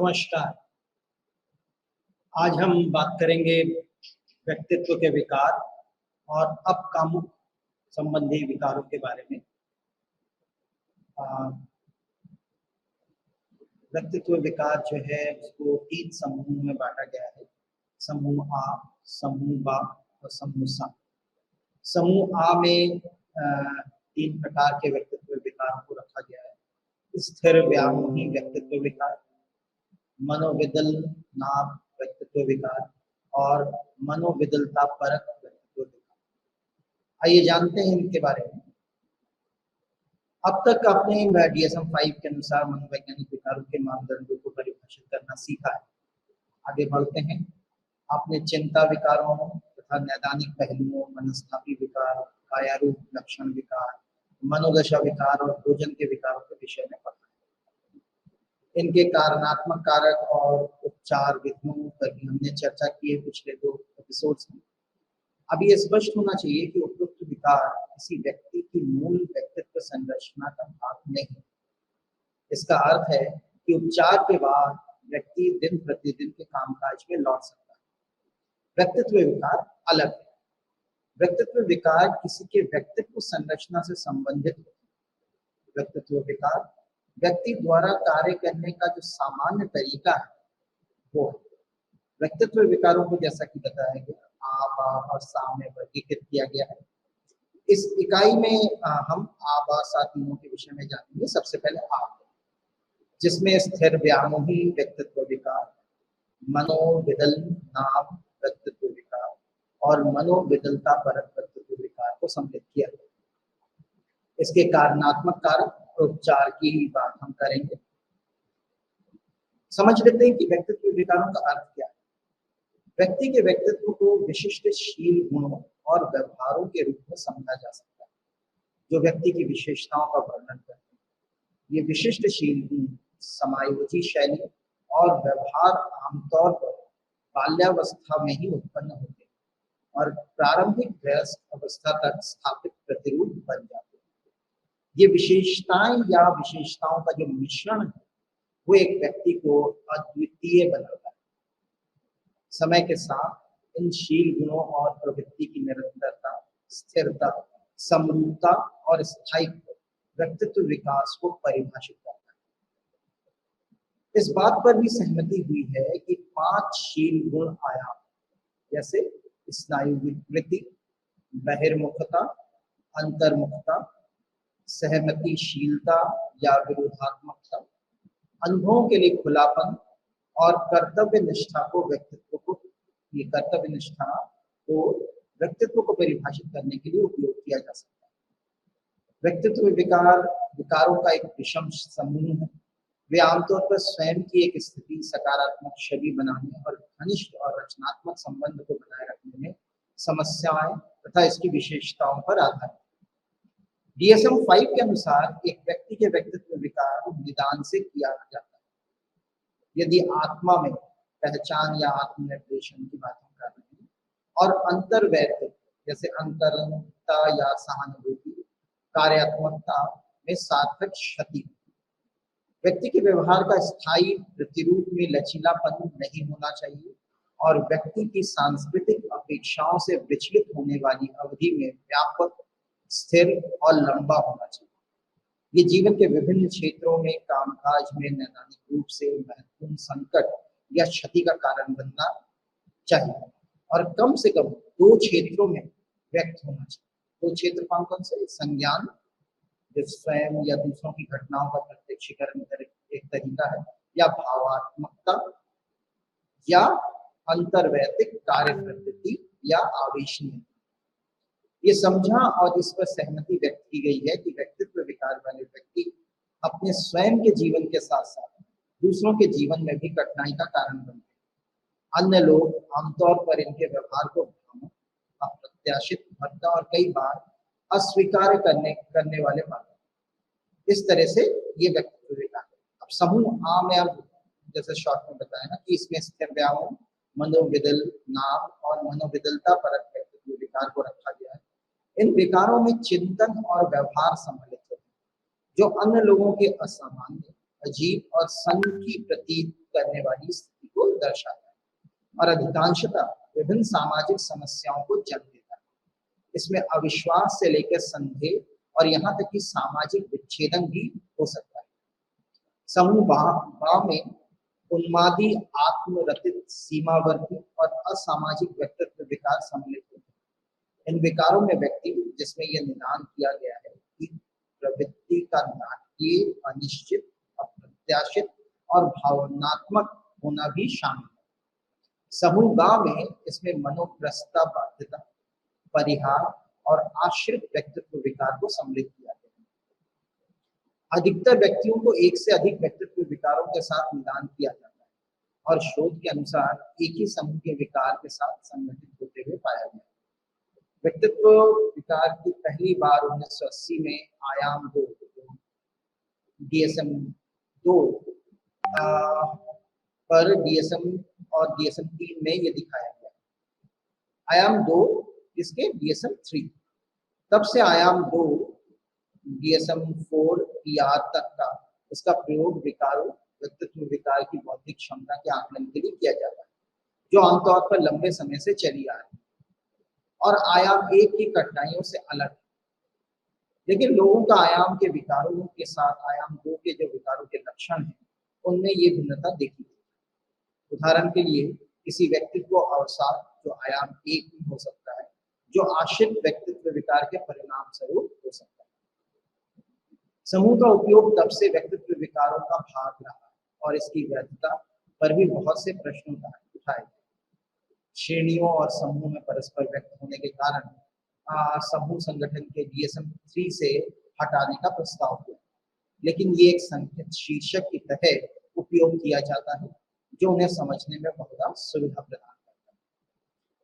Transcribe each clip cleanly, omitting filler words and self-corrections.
नमस्कार। आज हम बात करेंगे व्यक्तित्व के विकार और अपकाम संबंधी विकारों के बारे में। अ, व्यक्तित्व विकार जो है उसको 3 समूहों में बांटा गया है। समूह आ, समूह बा और समूह सा। समूह आ में 3 प्रकार के व्यक्तित्व विकारों को रखा गया है। स्थिर व्यामोही व्यक्तित्व विकार, मनोविदल नाम व्यक्तित्व विकार और मनोविदलता परक व्यक्तित्व विकार। आइए जानते हैं इनके बारे में। अब तक आपने DSM-5 के अनुसार मनोवैज्ञानिक विकारों के मापदंडों को परिभाषित करना सीखा है। आगे बढ़ते हैं। आपने चिंता विकारों तथा नैदानिक पहलुओं, मनस्तापी विकार, कायारूप लक्षण विकार, मनोदशा विकार और भोजन के विकारों के विषय में पढ़ा। इनके कारणात्मक कारक और उपचार विधियों पर भी हमने चर्चा की है पिछले 2 एपिसोड्स में। अब ये स्पष्ट होना चाहिए कि उपयुक्त विकार किसी व्यक्ति की मूल व्यक्तित्व संरचना का भाग नहीं है। इसका अर्थ है कि उपचार के बाद व्यक्ति दिन प्रतिदिन के कामकाज में लौट सकता है। व्यक्तित्व विकार अलग है। व्यक्तित्व विकार किसी के व्यक्तित्व संरचना से संबंधित होते हैं। व्यक्तित्व विकार व्यक्ति द्वारा कार्य करने का जो सामान्य तरीका है वो है। व्यक्तित्व विकारों को जैसा कि बताया गया आ, बा और सा में वर्गीकृत किया गया है। इस इकाई में हम आ, बा, सा तीनों के विषय में जानेंगे। सबसे पहले आ, जिसमें स्थिर व्यामोही व्यक्तित्व विकार, मनोविदल नाम व्यक्तित्व विकार और मनोविदलता परक व्यक्तित्व विकार को सम्मिलित किया गया। इसके कारणात्मक कारक और उपचार की बात हम करेंगे। समझ लेते हैं कि व्यक्तित्व विकारों का अर्थ क्या है। व्यक्ति के व्यक्तित्व को विशिष्ट शील गुणों और व्यवहारों के रूप में समझा जा सकता है जो व्यक्ति की विशेषताओं का वर्णन करते हैं। ये विशिष्ट शील गुण समायोजी शैली और व्यवहार आमतौर पर बाल्यावस्था में ही उत्पन्न होते हैं और प्रारंभिक वयस्क अवस्था तक स्थापित प्रतिरूप बन जाते हैं। ये विशेषताएं या विशेषताओं का जो मिश्रण है वो एक व्यक्ति को अद्वितीय बनाता है। समय के साथ इन शील गुणों और प्रवृत्ति की निरंतरता, स्थिरता, समरूपता और स्थायित्व व्यक्तित्व विकास को परिभाषित करता है। इस बात पर भी सहमति हुई है कि 5 शील गुण आयाम जैसे स्नायु विकृति, बहिर्मुखता, अंतर्मुखता, सहमतिशीलता या विरोधात्मकता, अनुभवों के लिए खुलापन और कर्तव्य निष्ठा को व्यक्तित्व को परिभाषित करने के लिए उपयोग किया जा सकता है। व्यक्तित्व विकारों का एक विषम समूह है। वे आमतौर पर स्वयं की एक स्थिति, सकारात्मक छवि बनाने और घनिष्ठ और रचनात्मक संबंध को बनाए रखने में समस्याएं तथा इसकी विशेषताओं पर आधारित। DSM-5 के अनुसार एक व्यक्ति के व्यक्तित्व विकार निदान से किया जाता है। यदि आत्मा में पहचान या आत्मनिर्देशन की बात हम कर रहे हैं और अंतर्वैयक्तिक जैसे अंतरंगता या सहानुभूति, कार्यात्मकता में सार्थक क्षति, व्यक्ति के व्यवहार का स्थायी प्रतिरूप में लचीलापन नहीं होना चाहिए और व्यक्ति की सांस्कृतिक अपेक्षाओं से विचलित होने वाली अवधि में व्यापक, स्थिर और लंबा होना चाहिए। ये जीवन के विभिन्न क्षेत्रों में कामकाज में नैदानिक रूप से महत्वपूर्ण संकट या क्षति का कारण बनना चाहिए और कम से कम 2 क्षेत्रों में व्यक्त होना चाहिए। 2 क्षेत्र कौन कौन से? संज्ञान, जो स्वयं या दूसरों की घटनाओं का प्रत्यक्षीकरण एक तरीका है, या भावात्मकता या अंतर्वैयक्तिक कार्य प्रवृत्ति या आवेशनीय। ये समझा और इस पर सहमति व्यक्त की गई है कि व्यक्तित्व विकार वाले व्यक्ति अपने स्वयं के जीवन के साथ साथ दूसरों के जीवन में भी कठिनाई का कारण बनते हैं। अन्य लोग आमतौर पर इनके व्यवहार को भ्रामक, अप्रत्याशित, भद्दा और कई बार अस्वीकार करने वाले पाते हैं। इस तरह से ये व्यक्तित्व विकार है। अब समूह आ में अब जैसे शॉर्ट में बताया ना कि इसमें स्थिर व्यामोह, मनोविदल नाम और मनोविदलता परक व्यक्तित्व विकार को रखा गया है। इन विकारों में चिंतन और व्यवहार सम्मिलित होते हैं जो अन्य लोगों के असामान्य, अजीब और संघ की प्रतीत करने वाली स्थिति को दर्शाता है और अधिकांशतः विभिन्न सामाजिक समस्याओं को जन्म देता है। इसमें अविश्वास से लेकर संदेह और यहाँ तक कि सामाजिक विच्छेदन भी हो सकता है। समूह भाव में उन्मादी, आत्मरतित, सीमावर्ती और असामाजिक व्यक्तित्व विकार सम्मिलित होते हैं। इन विकारों में व्यक्ति जिसमें यह निदान किया गया है कि प्रवृत्ति का नाटकीय, अनिश्चित, अप्रत्याशित और भावनात्मक होना भी शामिल है। समूह गांव में इसमें मनोप्रस्था, बाध्यता, परिहार और आश्रित व्यक्तित्व विकार को सम्मिलित किया गया है। अधिकतर व्यक्तियों को एक से अधिक व्यक्तित्व विकारों के साथ निदान किया जाता है और शोध के अनुसार एक ही समूह के विकार के साथ संगठित होते हुए पाया गया। व्यक्तित्व विकार की पहली बार 1980 में आयाम 2 DSM-2 पर DSM और DSM-3 में यह दिखाया गया। आयाम 2 इसके DSM-3, तब से आयाम 2 DSM-4 PR तक का इसका प्रयोग विकारों, व्यक्तित्व विकार की बौद्धिक क्षमता के आकलन के लिए किया जाता है, जो आमतौर पर लंबे समय से चली आ रही है और आयाम 1 की कठिनाइयों से अलग है। लेकिन लोगों का आयाम के विकारों के साथ आयाम 2 के जो विकारों के लक्षण हैं, उनमें ये भिन्नता देखी गई। उदाहरण के लिए किसी व्यक्तित्व अवसाद जो आयाम 1 में हो सकता है, जो आश्रित व्यक्तित्व विकार के परिणाम स्वरूप हो सकता है। समूह का उपयोग तब से व्यक्तित्व विकारों का भाग रहा है और इसकी वैधता पर भी बहुत से प्रश्न उठाए गए। श्रेणियों और समूह में परस्पर व्यक्त होने के कारण समूह संगठन के DSM-3 से हटाने का प्रस्ताव हुआ, लेकिन ये एक संक्षिप्त शीर्षक की तरह उपयोग किया जाता है जो उन्हें समझने में बहुत सुविधा प्रदान करता है।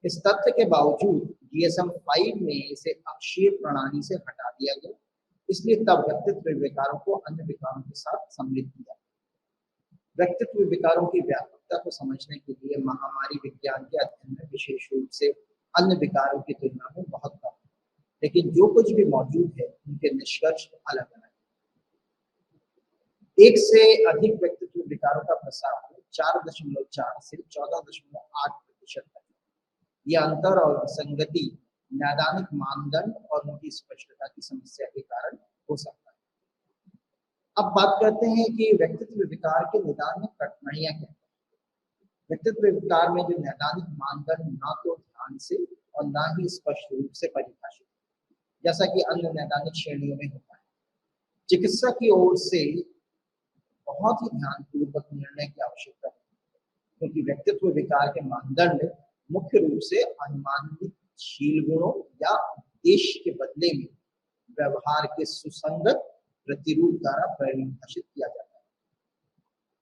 इस तथ्य के बावजूद DSM-5 में इसे अक्षीय प्रणाली से हटा दिया गया, इसलिए तब व्यक्तित्व विकारों को अन्य विकारों के साथ सम्मिलित किया। व्यक्तित्व विकारों की व्यापकता को समझने के लिए महामारी विज्ञान के अध्ययन में विशेष रूप से अन्य विकारों की तुलना में बहुत कम है, लेकिन जो कुछ भी मौजूद है उनके निष्कर्ष अलग अलग है। एक से अधिक व्यक्तित्व विकारों का प्रसार 4.4 से 14.8% तक। यह अंतर और विसंगति नैदानिक मानदंड और उनकी स्पष्टता की समस्या के कारण हो सकता है। अब बात करते हैं कि व्यक्तित्व विकार के निदान में कठिनाइयां क्या हैं। व्यक्तित्व विकार में जो नैदानिक मानदंड ना तो ध्यान से और ना ही स्पष्ट रूप से परिभाषित, जैसा कि अन्य नैदानिक श्रेणियों में होता है। चिकित्सा की ओर से बहुत ही ध्यानपूर्वक निर्णय की आवश्यकता है, क्योंकि व्यक्तित्व विकार के मानदंड मुख्य रूप से अनुमानशील गुणों या उद्देश्य के बदले में व्यवहार के सुसंगत प्रतिरूप द्वारा परिभाषित किया जाता है।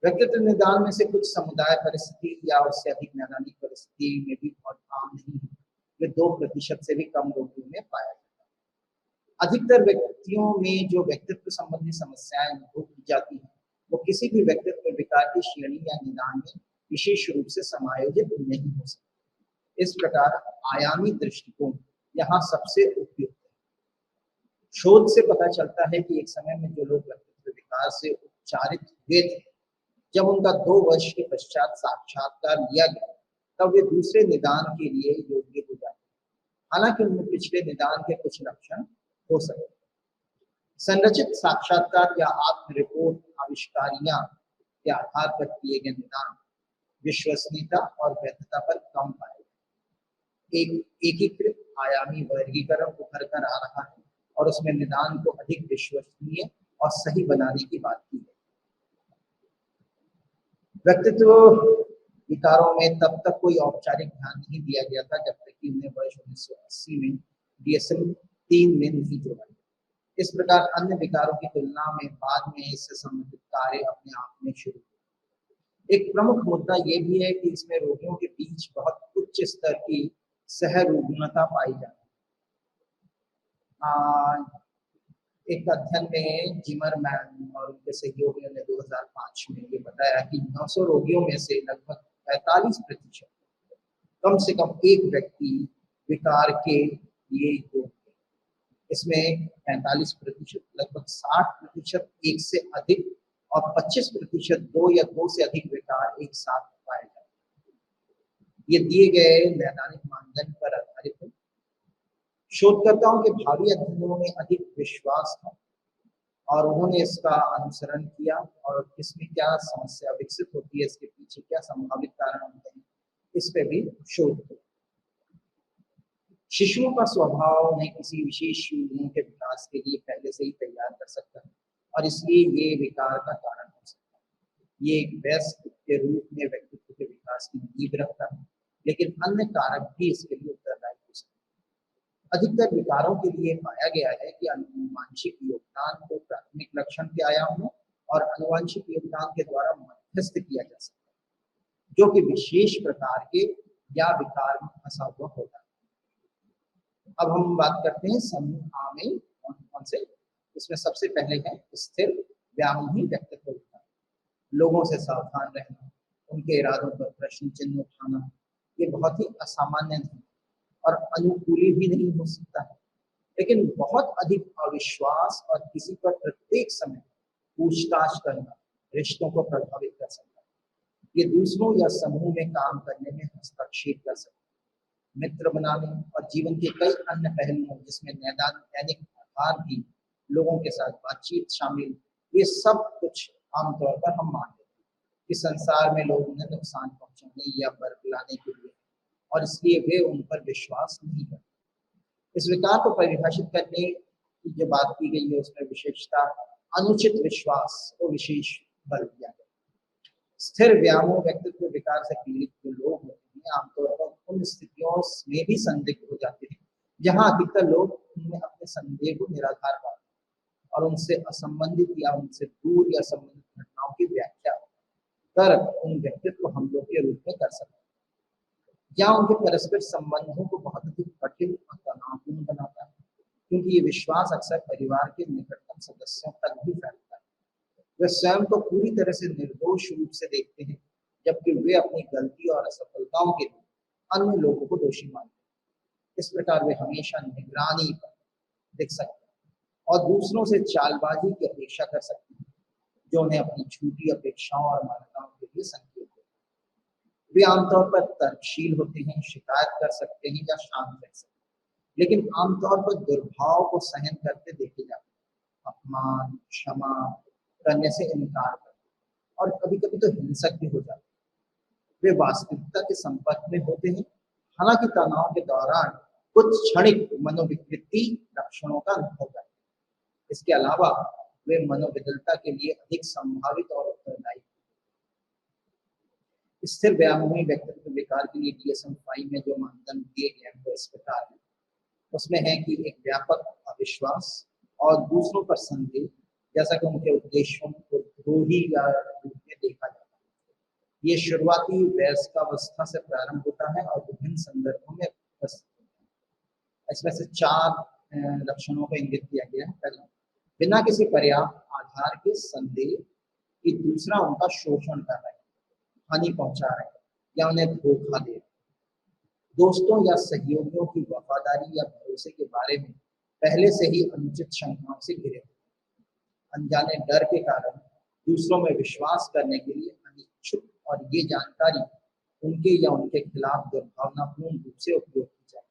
व्यक्तित्व निदान में से कुछ समुदाय परिस्थिति या उससे अधिक नैदानिक परिस्थिति में भी बहुत आम नहीं है। वे 2% से भी कम रोगियों में पाया जाता है। अधिकतर व्यक्तियों में जो व्यक्तित्व संबंधी समस्याएं अनुभव की जाती हैं, वो किसी भी व्यक्तित्व विकार की श्रेणी या निदान में विशेष रूप से समायोजित नहीं हो सकते। इस प्रकार आयामी दृष्टिकोण यहाँ सबसे उपयुक्त है। शोध से पता चलता है कि एक समय में जो लोग व्यक्तित्व विकार से उपचारित हुए थे, जब उनका 2 वर्ष के पश्चात साक्षात्कार लिया गया, तब वे दूसरे निदान के लिए योग्य हो जाते, हालांकि उनमें पिछले निदान के कुछ लक्षण हो सकते हैं। संरचित साक्षात्कार या आत्म रिपोर्ट आविष्कारियां के आधार पर किए गए निदान विश्वसनीयता और वैधता पर कम पाए। एक एकीकृत आयामी वर्गीकरण उभर कर आ रहा है और उसमें निदान को अधिक विश्वसनीय और सही बनाने की बात की है। व्यक्तित्व विकारों में तब तक कोई औपचारिक ध्यान नहीं दिया गया था जब तक कि उन्हें वर्ष 1980 में DSM-3 में नहीं जोड़ा गया। इस प्रकार अन्य विकारों की तुलना में बाद में इससे संबंधित कार्य अपने आप में शुरू हुए। एक प्रमुख मुद्दा यह भी है कि इसमें रोगियों के बीच बहुत उच्च स्तर की सहरुग्णता पाई जाती है। एक अध्ययन में जिमरमैन और उनके सहयोगियों ने 2005 में ये बताया कि 900 रोगियों में से लगभग 45% कम से कम एक व्यक्ति विकार के लिए योग्य है। इसमें 45%, लगभग 60% एक से अधिक और 25% दो या दो से अधिक विकार एक साथ पाए जाते हैं। ये दिए गए नैदानिक मानदंड पर आधारित है। शोधकर्ताओं के भावी अध्ययनों में अधिक विश्वास था और उन्होंने इसका अनुसरण किया और इसमें क्या समस्या विकसित होती है, इसके पीछे क्या संभावित कारण होते हैं, इस पे भी शोध किया। शिशुओं का स्वभाव उन्हें किसी विशेष युग्मों के विकास के लिए पहले से ही तैयार कर सकता है और इसलिए ये विकार का कारण हो सकता है। ये एक वयस्क के रूप में व्यक्तित्व के विकास की नींव रखता है, लेकिन अन्य कारक भी इसके लिए उत्तरदायी हो सकते हैं। अधिकतर विकारों के लिए पाया गया है कि आनुवांशिक योगदान को प्राथमिक लक्षण के आयाम में और आनुवांशिक योगदान के द्वारा मध्यस्थ किया जा सकता है, जो कि विशेष प्रकार के या विकार में फंसा हुआ होता है। अब हम बात करते हैं समूह आ में कौन से। इसमें सबसे पहले है स्थिर व्यामोही व्यक्तित्व विकार। लोगों से सावधान रहना, उनके इरादों पर प्रश्न चिन्ह उठाना, ये बहुत ही असामान्य नहीं और अनुकूली भी नहीं हो सकता है, लेकिन बहुत अधिक अविश्वास और किसी पर प्रत्येक समय पूछताछ करना रिश्तों को प्रभावित कर सकता है। ये दूसरों या समूह में काम करने में हस्तक्षेप कर सकता है, मित्र बनाने और जीवन के कई अन्य पहलुओं जिसमें दैनिक आधार भी लोगों के साथ बातचीत शामिल, ये सब कुछ आमतौर पर हम मानते हैं कि संसार में लोग उन्हें नुकसान पहुंचाने या बरगलाने के लिए और इसलिए वे उन पर विश्वास नहीं करते। इस विकार को परिभाषित करने की जो बात की गई है उसमें विशेषता अनुचित विश्वास को विशेष बल दिया गया। स्थिर व्यामोह व्यक्तित्व विकार से पीड़ित जो लोग होते हैं आमतौर पर उन स्थितियों में भी संदिग्ध हो जाते हैं जहां अधिकतर लोग उनमें अपने संदेह को निराधार पाते हैं और उनसे असंबंधित या उनसे दूर या संबंधित घटनाओं की व्याख्या कर उन व्यक्तित्व हमलों के रूप में कर सकते हैं, या उनके परस्पर संबंधों को बहुत अधिक कठिन और तनावपूर्ण बनाता है, क्योंकि ये विश्वास अक्सर परिवार के निकटतम सदस्यों तक भी फैलता है। वे स्वयं को पूरी तरह से निर्दोष रूप से देखते हैं, जबकि वे अपनी गलती और असफलताओं के लिए अन्य लोगों को दोषी मानते हैं। इस प्रकार वे हमेशा निगरानी पर दिख सकते हैं और दूसरों से चालबाजी की अपेक्षा कर सकते हैं, जो उन्हें अपनी झूठी अपेक्षाओं और मान्यताओं के लिए संकेत देते हैं। वे आमतौर पर तर्कशील होते हैं, शिकायत कर सकते हैं या शांत रह सकते हैं, लेकिन आमतौर पर दुर्भाव को सहन करते देखे जाते हैं, अपमान क्षमा करने से इनकार करते और कभी कभी तो हिंसक भी हो जाते हैं। वे वास्तविकता के संपर्क में होते हैं, हालांकि तनाव के दौरान कुछ क्षणिक मनोविकृति लक्षणों का अनुभव करते हैं। इसके अलावा वे मनोविदलता के लिए अधिक संभावित और उत्तरदायी। स्थिर व्यामोही व्यक्तित्व विकार के लिए DSM-5 में जो मानदंड दिए गए हैं वो इस प्रकार है। उसमें है कि एक व्यापक अविश्वास और दूसरों पर संदेह, जैसा कि उनके उद्देश्यों को द्रोही या रूप में देखा जाता है। ये शुरुआती वयस्कावस्था से प्रारंभ होता है और विभिन्न संदर्भों में उपस्थित होता है। इसमें से 4 लक्षणों को इंगित किया गया है। पहला, बिना किसी पर्याप्त आधार के संदेह कि दूसरा उनका शोषण कर रहा है, हानि पहुंचा रहे हैं या उन्हें धोखा दे रहे हैं। दोस्तों या सहयोगियों की वफादारी या भरोसे के बारे में पहले से ही अनुचित शंकाओं से घिरे, अनजाने डर के कारण दूसरों में विश्वास करने के लिए अनिच्छुक और ये जानकारी उनके या उनके खिलाफ दुर्भावनापूर्ण रूप से उपयोग की जाए।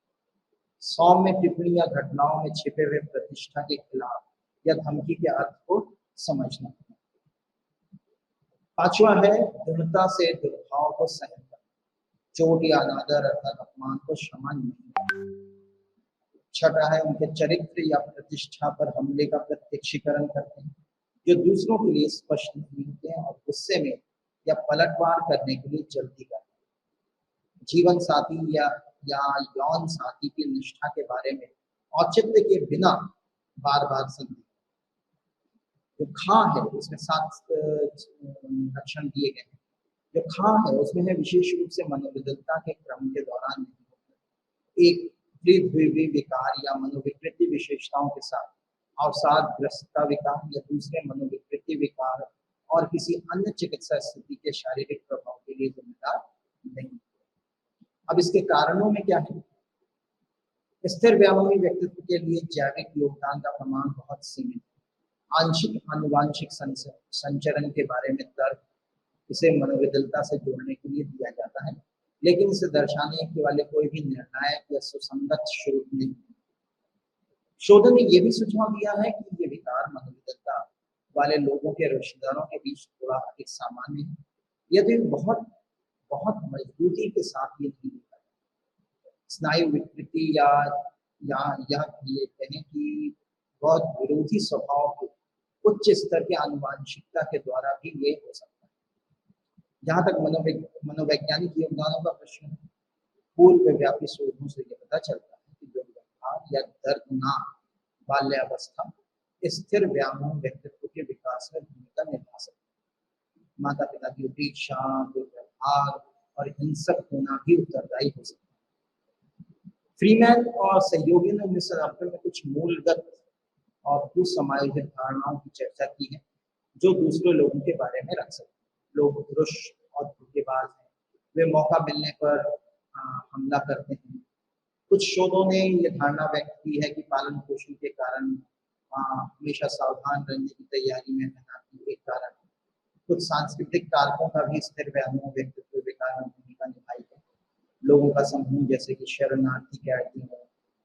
सौम्य टिप्पणी या घटनाओं में छिपे हुए प्रतिष्ठा के खिलाफ या धमकी के अर्थ को समझना। 5वां है दृढ़ता से दुर्भाव को सहन करना, चोट या अनादर अर्थात अपमान को क्षमा नहीं। 6वां है उनके चरित्र या प्रतिष्ठा पर हमले का प्रत्यक्षीकरण करते हैं, जो दूसरों के लिए स्पष्ट नहीं होते हैं और गुस्से में या पलटवार करने के लिए जल्दी करते हैं। जीवन साथी या यौन साथी की निष्ठा के बारे में औचित्य के बिना बार बार संदेह। जो खां है उसमें 7 लक्षण दिए गए हैं। जो खां है उसमें है विशेष रूप से मनोविदलता के क्रम के दौरान नहीं होता, एक विकार या मनोविकृति विशेषताओं के साथ अवसादग्रस्तता विकार या दूसरे मनोविकृति विकार और किसी अन्य चिकित्सा स्थिति के शारीरिक प्रभाव के लिए जिम्मेदार नहीं। अब इसके कारणों में क्या है? स्थिर व्यामोही व्यक्तित्व के लिए जैविक योगदान का प्रमाण बहुत सीमित है। आंशिक आनुवांशिक संचरण के बारे में तर्क इसे मनोविदलता से जोड़ने के लिए दिया जाता है, लेकिन इसे दर्शाने के वाले कोई भी निर्णायक या सुसंगत शोध नहीं। शोध ने यह भी सुझाव दिया है कि ये विकार मनोविदलता वाले लोगों के रिश्तेदारों के बीच थोड़ा अधिक सामान्य है, यदि बहुत बहुत मजबूती के साथ ये नहीं देखा जाता। स्नायु विकृति या ये कहें कि बहुत विरोधी स्वभाव के उच्च स्तर के आनुवांशिकता के द्वारा भी ये हो सकता है। जहाँ तक मनोवैज्ञानिक योगदानों का प्रश्न है, पूर्व व्यापी शोधों से यह पता चलता है कि जो व्यवहार या दर्दनाक बाल्यावस्था स्थिर व्यामोह व्यक्तित्व के विकास में भूमिका निभा सकते हैं। माता पिता की उपेक्षा, दुर्व्यवहार और हिंसक होना भी उत्तरदायी हो सकता है। फ्रीमैन और सहयोगी ने 1990 में कुछ मूलगत और कुसमायोजित धारणाओं की चर्चा की है जो दूसरे लोगों के बारे में रख सकते हैं। लोग दुष्ट और धोखेबाज हैं, वे मौका मिलने पर हमला करते हैं। कुछ शोधों ने यह धारणा व्यक्त की है कि पालन पोषण के कारण हमेशा सावधान रहने की तैयारी में रहना भी एक कारण है। कुछ सांस्कृतिक कारकों का भी स्थिर व्यामोह व्यक्तित्व विकार में भूमिका निभाई है। लोगों का समूह जैसे कि शरणार्थी कैदियों,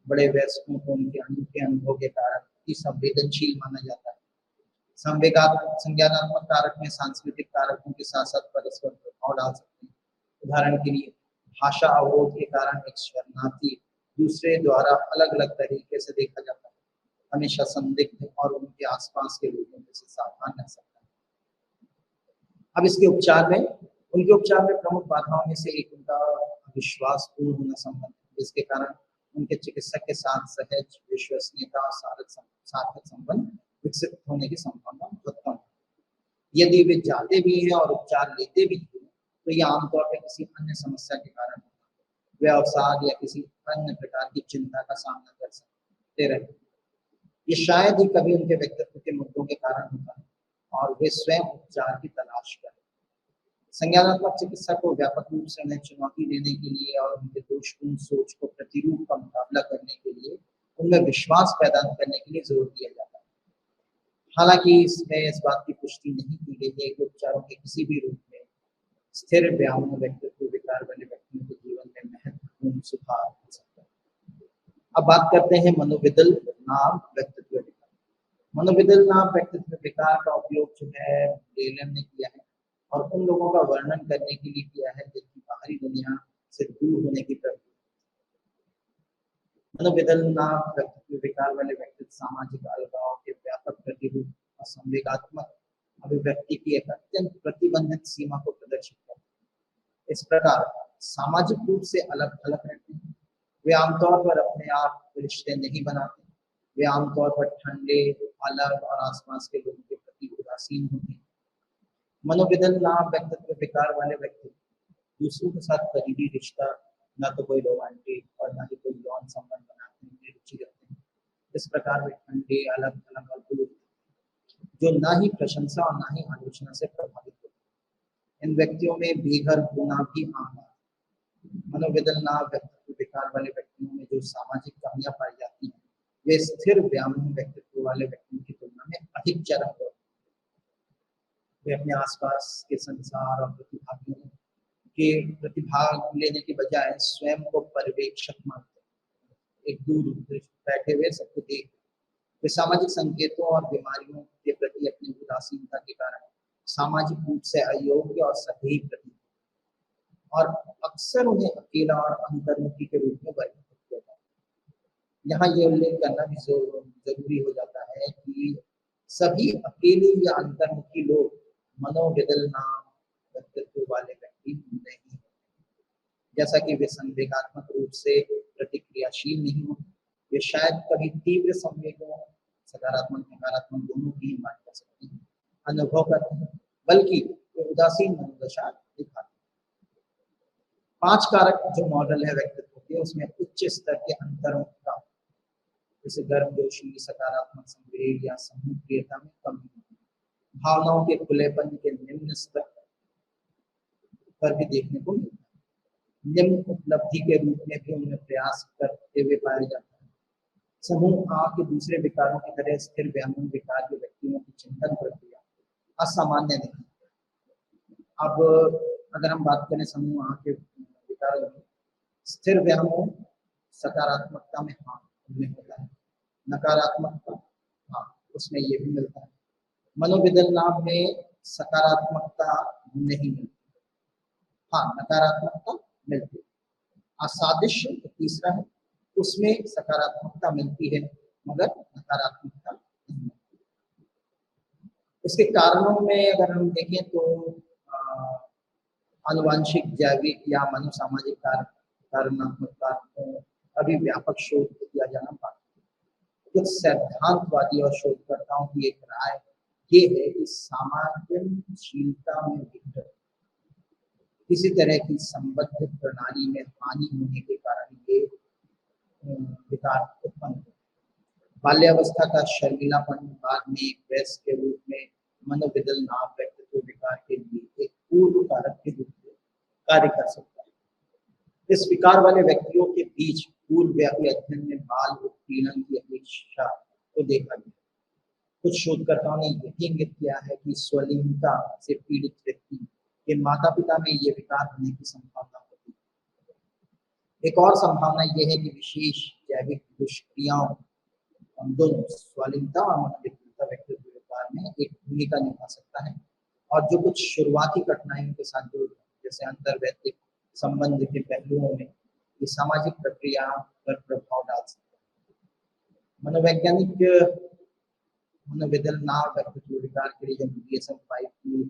बड़े वयस्कों को उनके अनूठे अनुभव के कारण ही संवेदनशील माना जाता है। संज्ञानात्मक कारक में सांस्कृतिक कारकों के साथ साथ परस्पर प्रभाव डाल सकते हैं। उदाहरण के लिए भाषा अवरोध के कारण एक शरणार्थी दूसरे द्वारा अलग अलग तरीके से देखा जाता है, हमेशा संदिग्ध और उनके आसपास के लोगों से सावधान रह सकता है। अब इसके उपचार में प्रमुख बाधाओं में से एक उनका विश्वासपूर्ण होना संभव है, जिसके कारण उनके चिकित्सक के साथ सहज विश्वसनीयता और सार्थक संबंध विकसित होने की संभावना बहुत कम है। यदि वे जाते भी हैं और उपचार लेते भी हैं तो यह आमतौर पर किसी अन्य समस्या के कारण होता है। वे अवसाद या किसी अन्य प्रकार की चिंता का सामना कर सकते रहते हैं। ये शायद ही कभी उनके व्यक्तित्व के मुद्दों के कारण होता है और वे स्वयं उपचार की तलाश करें। संज्ञानात्मक चिकित्सा को व्यापक रूप से उन्हें चुनौती देने के लिए और उनके दोषपूर्ण सोच को प्रतिरूप का मुकाबला करने के लिए उनमें विश्वास पैदा करने के लिए जोर दिया जाता है। हालांकि इसमें इस बात की पुष्टि नहीं की गई है कि उपचारों के किसी भी रूप में स्थिर व्यामोह व्यक्तित्व विकार वाले व्यक्तियों के जीवन में महत्वपूर्ण सुधार हो सकता है। अब बात करते हैं मनोविदल नाम व्यक्तित्व विकार। मनोविदल नाम व्यक्तित्व विकार का उपयोग जो है लेलन ने किया है और उन लोगों का वर्णन करने के लिए किया है जिनकी बाहरी दुनिया से दूर होने की प्रवृत्ति। मनोविदल नाम व्यक्तित्व विकार वाले व्यक्तित्व सामाजिक अलगाव के व्यापक प्रतिरूप और संवेगात्मक अभिव्यक्ति की एक अत्यंत प्रतिबंधित सीमा को प्रदर्शित करते हैं। इस प्रकार सामाजिक रूप से अलग थलग रहते हैं। वे आमतौर पर अपने आप रिश्ते नहीं बनाते। वे आमतौर पर ठंडे, अलग और आसपास के लोगों के प्रति उदासीन होते हैं। मनोविदल नाम व्यक्तित्व विकार वाले व्यक्ति दूसरों के साथ करीबी रिश्ता, ना तो कोई रोमांटिक और ना ही कोई यौन संबंध बनाने में रुचि रखते हैं। इस प्रकार वे ठंडे, अलग थलग और दूर, जो ना ही प्रशंसा और ना ही आलोचना से प्रभावित होते हैं। इन व्यक्तियों में बेघर होना भी आम है। मनोविदल नाम व्यक्तित्व विकार वाले व्यक्तियों में जो सामाजिक कमियां पाई जाती हैं वे स्थिर व्यामोह व्यक्तित्व वाले व्यक्तियों की तुलना में अधिक चरम होती हैं। वे अपने आसपास के संसार और प्रतिभागियों के प्रतिभाग लेने के बजाय स्वयं को पर्यवेक्षक मानते हैं, एक दूर बैठे हुए सबको देख। वे सामाजिक संकेतों और बीमारियों के प्रति अपनी उदासीनता के कारण सामाजिक रूप से अयोग्य और सही प्रतीत और अक्सर उन्हें अकेला और अंतर्मुखी के रूप में वर्णित किया जाता है। यहाँ ये उल्लेख करना भी जरूरी हो जाता है कि सभी अकेले या अंतर्मुखी लोग मनोविदल नाम व्यक्तित्व वाले व्यक्ति नहीं है। जैसा कि वे संवेगात्मक रूप से प्रतिक्रियाशील नहीं हो, वे शायद कभी तीव्र संवेगों, सकारात्मक नकारात्मक दोनों की मान कर सकते हैं, अनुभव करते हैं, बल्कि वे उदासीन मनोदशा दिखाते हैं। 5 कारक जो मॉडल है व्यक्तित्व के, उसमें उच्च स्तर के अंतर्मुखता, जैसे गर्मजोशी, सकारात्मक संवेग या समूह क्रियता में कमी, भावनाओं के खुलेपन के निम्न स्तर पर भी देखने को मिलता है। निम्न उपलब्धि के रूप में भी उन्हें प्रयास करते हुए पाया जाता है। समूह आ के दूसरे विकारों की तरह स्थिर व्यामोह विकार के व्यक्तियों की चिंतन प्रक्रिया असामान्य नहीं। अब अगर हम बात करें समूह आ के विकारों की, स्थिर व्यामोह सकारात्मकता में हाँ उनमें होता है, नकारात्मकता हाँ उसमें ये भी मिलता है। मनोविदलनाभ में सकारात्मकता नहीं मिलती, हाँ नकारात्मकता मिलती है। असादृश्य तीसरा है, उसमें सकारात्मकता मिलती है मगर नकारात्मकता नहीं मिलती। इसके कारणों में अगर हम देखें तो आनुवांशिक, जैविक या मनोसामाजिक कारणात्मक कारकों अभी व्यापक शोध किया जाना बाकी है। कुछ सिद्धांतवादी और शोधकर्ताओं की एक राय ये है कि सामाजिकशीलता में विघटन, किसी तरह की संबद्ध प्रणाली में हानि होने के कारण ये विकार उत्पन्न होते हैं। बाल्यावस्था का शर्मिलापन बाद में एक वयस्क के रूप में मनोविदलनाभ व्यक्तित्व विकार के लिए एक पूर्व कारक के रूप में कार्य कर सकता है। इस विकार वाले व्यक्तियों के बीच पूर्वव्यापी अध्ययन में बाल उत्पीड़न की अपेक्षा को देखा गया। कुछ शोधकर्ताओं ने यह इंगित किया है कि स्वलिंगता से पीड़ित व्यक्ति के माता पिता में ये विकार होने की संभावना होती है। एक और संभावना यह है कि विशेष जैविक दुष्क्रियाओं दोनों स्वलिंगता और मनोविकृत व्यक्तित्व विकार में एक भूमिका निभा सकता है, और जो कुछ शुरुआती कठिनाइयों के साथ जुड़ जैसे अंतर्वैयक्तिक संबंध के पहलुओं में ये सामाजिक प्रक्रिया पर प्रभाव डाल सकता है। मनोवैज्ञानिक मनोविदलनाभ व्यक्तित्व विकार के लिए जो DSM-5 की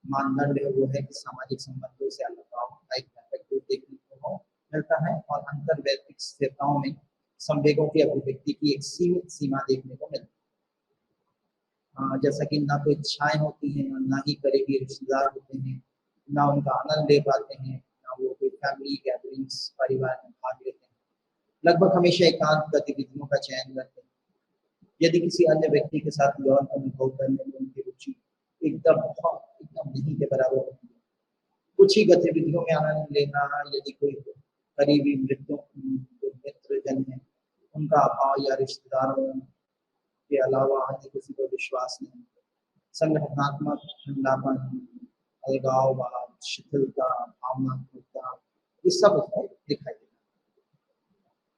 मानदंड है वो है कि सामाजिक संबंधों से अलगाव का एक व्यापक देखने को मिलता है और अंतर्वैयक्तिक स्थिरताओं में संवेगों की अभिव्यक्ति की एक सीमित सीमा देखने को मिलती है। जैसा कि ना तो इच्छाएं होती हैं और ना ही करीबी रिश्तेदार होते हैं, ना उनका आनंद ले पाते हैं, ना वो कोई फैमिली गैदरिंग्स परिवार में भाग लेते हैं, लगभग हमेशा एकांत गतिविधियों का चयन करते हैं। यदि किसी अन्य व्यक्ति के साथ यौन अनुभव करने में उनकी रुचि एकदम नहीं के बराबर होती है। कुछ ही गतिविधियों में आनंद लेना, यदि कोई करीबी मित्रजन है उनका अभाव या रिश्तेदारों के अलावा अन्य किसी को विश्वास नहीं, संगठनात्मक ठंडापन, अलगाववाद, शिथिलता, भावनात्मकता, ये सब उसमें दिखाई देता है।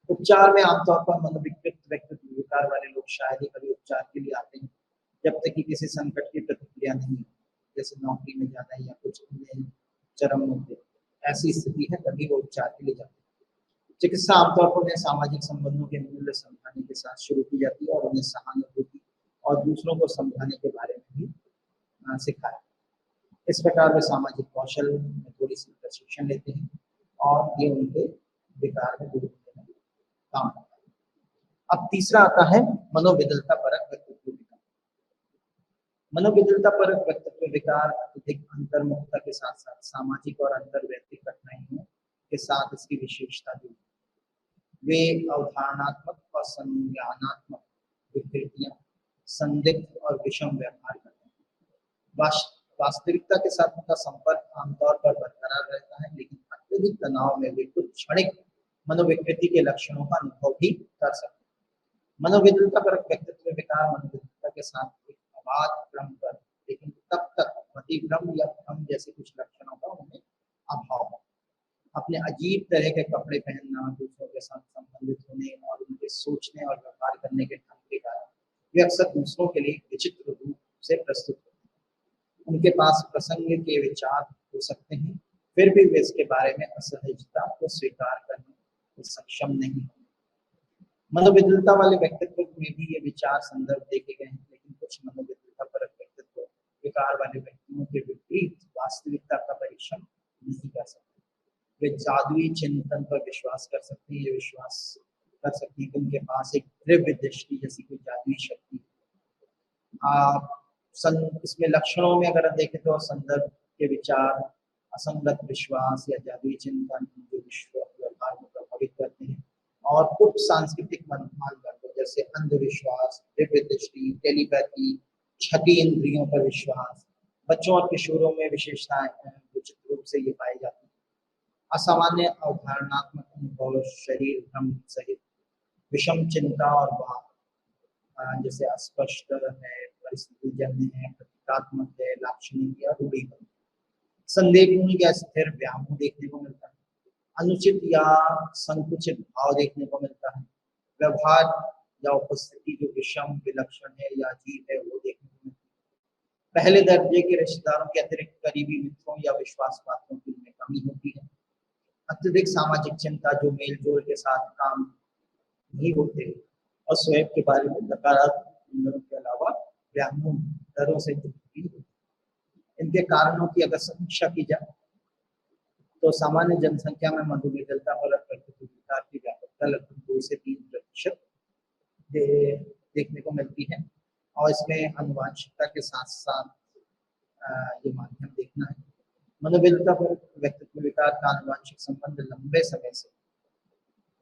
उपचार में आमतौर पर मनोविकृत व्यक्तित्व विकार वाले लोग शायद ही कभी उपचार के लिए आते हैं जब तक कि किसी संकट की प्रतिक्रिया नहीं हो, जैसे नौकरी में जाना या कुछ अन्य चरम मुद्दे, ऐसी स्थिति है तभी वो उपचार के लिए जाते हैं। चिकित्सा आमतौर पर उन्हें सामाजिक संबंधों के मूल्य समझाने के साथ शुरू की जाती है और उन्हें सहानुभूति और दूसरों को समझाने के बारे में भी सिखाया। इस प्रकार वे सामाजिक कौशल में थोड़ी सी प्रशिक्षण लेते हैं और ये उनके विकार में दूर होने में काम आता है। अब तीसरा आता है मनोविदलता परक व्यक्तित्व विकार। मनोविदलता परक व्यक्तित्व विकार अत्यधिक अंतर्मुखता के साथ साथ सामाजिक और अंतर्वैयक्तिक कठिनाइयों के साथ इसकी विशेषता भी, वे अवधारणात्मक और संज्ञानात्मक विकृतियां, संदिग्ध और विषम व्यवहार करते हैं। वास्तविकता के साथ उनका संपर्क आमतौर पर बरकरार रहता है, लेकिन अत्यधिक तनाव में वे कुछ क्षणिक मनोविकृति के लक्षणों का अनुभव भी कर सकते हैं। मनोविदलता परक व्यक्तित्व विकार मनोविदलता के साथ एक अबाध क्रम पर, लेकिन तब तक मतिभ्रम या भ्रम जैसे कुछ लक्षणों का उन्हें अभाव है। अपने अजीब तरह के कपड़े पहनना, दूसरों के साथ संबंधित होने और उनके सोचने और व्यवहार करने के ढंग के कारण वे अक्सर दूसरों के लिए विचित्र रूप से प्रस्तुत होते हैं। उनके पास प्रसंग के विचार हो सकते हैं, फिर भी वे इसके बारे में असहजता को स्वीकार करने में सक्षम नहीं होते। मनोविदलता वाले व्यक्तित्व में भी ये विचार संदर्भ देखे गए हैं, लेकिन कुछ मनोविदलता परक व्यक्तित्व विकार वाले व्यक्तियों के विपरीत वास्तविकता का परीक्षण नहीं कर सकते। वे जादुई चिंतन पर विश्वास कर सकते हैं, ये विश्वास कर सकते हैं कि उनके पास एक दिव्य दृष्टि जैसी कोई जादुई शक्ति है। इसमें लक्षणों में अगर देखें तो संदर्भ के विचार, असंगत विश्वास या जादुई चिंतन जो विश्व व्यवहार को प्रभावित करते हैं, और उप सांस्कृतिक मानदंड जैसे अंधविश्वास, दिव्य दृष्टि, टेलीपैथी, छठी इंद्रियों पर विश्वास, बच्चों और किशोरों में विशेषताएं विचित्र रूप से ये पाई जाती है। असामान्य अवधारणात्मक अनुभव, शरीर भ्रम सहित विषम चिंता और भाव जैसे अस्पष्ट है, परिस्थिति जन्य है, प्रतीकात्मक है, लाक्षणिक या रूढ़िबद्ध। संदेहपूर्ण या स्थिर व्यामोह देखने को मिलता है। अनुचित या संकुचित भाव देखने को मिलता है। व्यवहार या उपस्थिति जो विषम, विलक्षण है या अजीब है वो देखने को मिलता है। पहले दर्जे के रिश्तेदारों के अतिरिक्त करीबी मित्रों या विश्वास पात्रों की उनमें कमी होती है। अत्यधिक सामाजिक चिंता जो मेल जोल के साथ काम नहीं होते और स्वयं के बारे में नकारात्मक के अलावा व्यामोह, डरों से जुड़ी होती है। इनके कारणों की अगर समीक्षा की जाए तो सामान्य जनसंख्या में मधुमेह जलता परक व्यक्तित्व विकार की व्यापकता लगभग 2 से 3% देखने को मिलती है और इसमें आनुवंशिकता के साथ साथ ये माध्यम देखना है। मनोविलता पर व्यक्तित्व विकार का आनुवंशिक संबंध लंबे समय से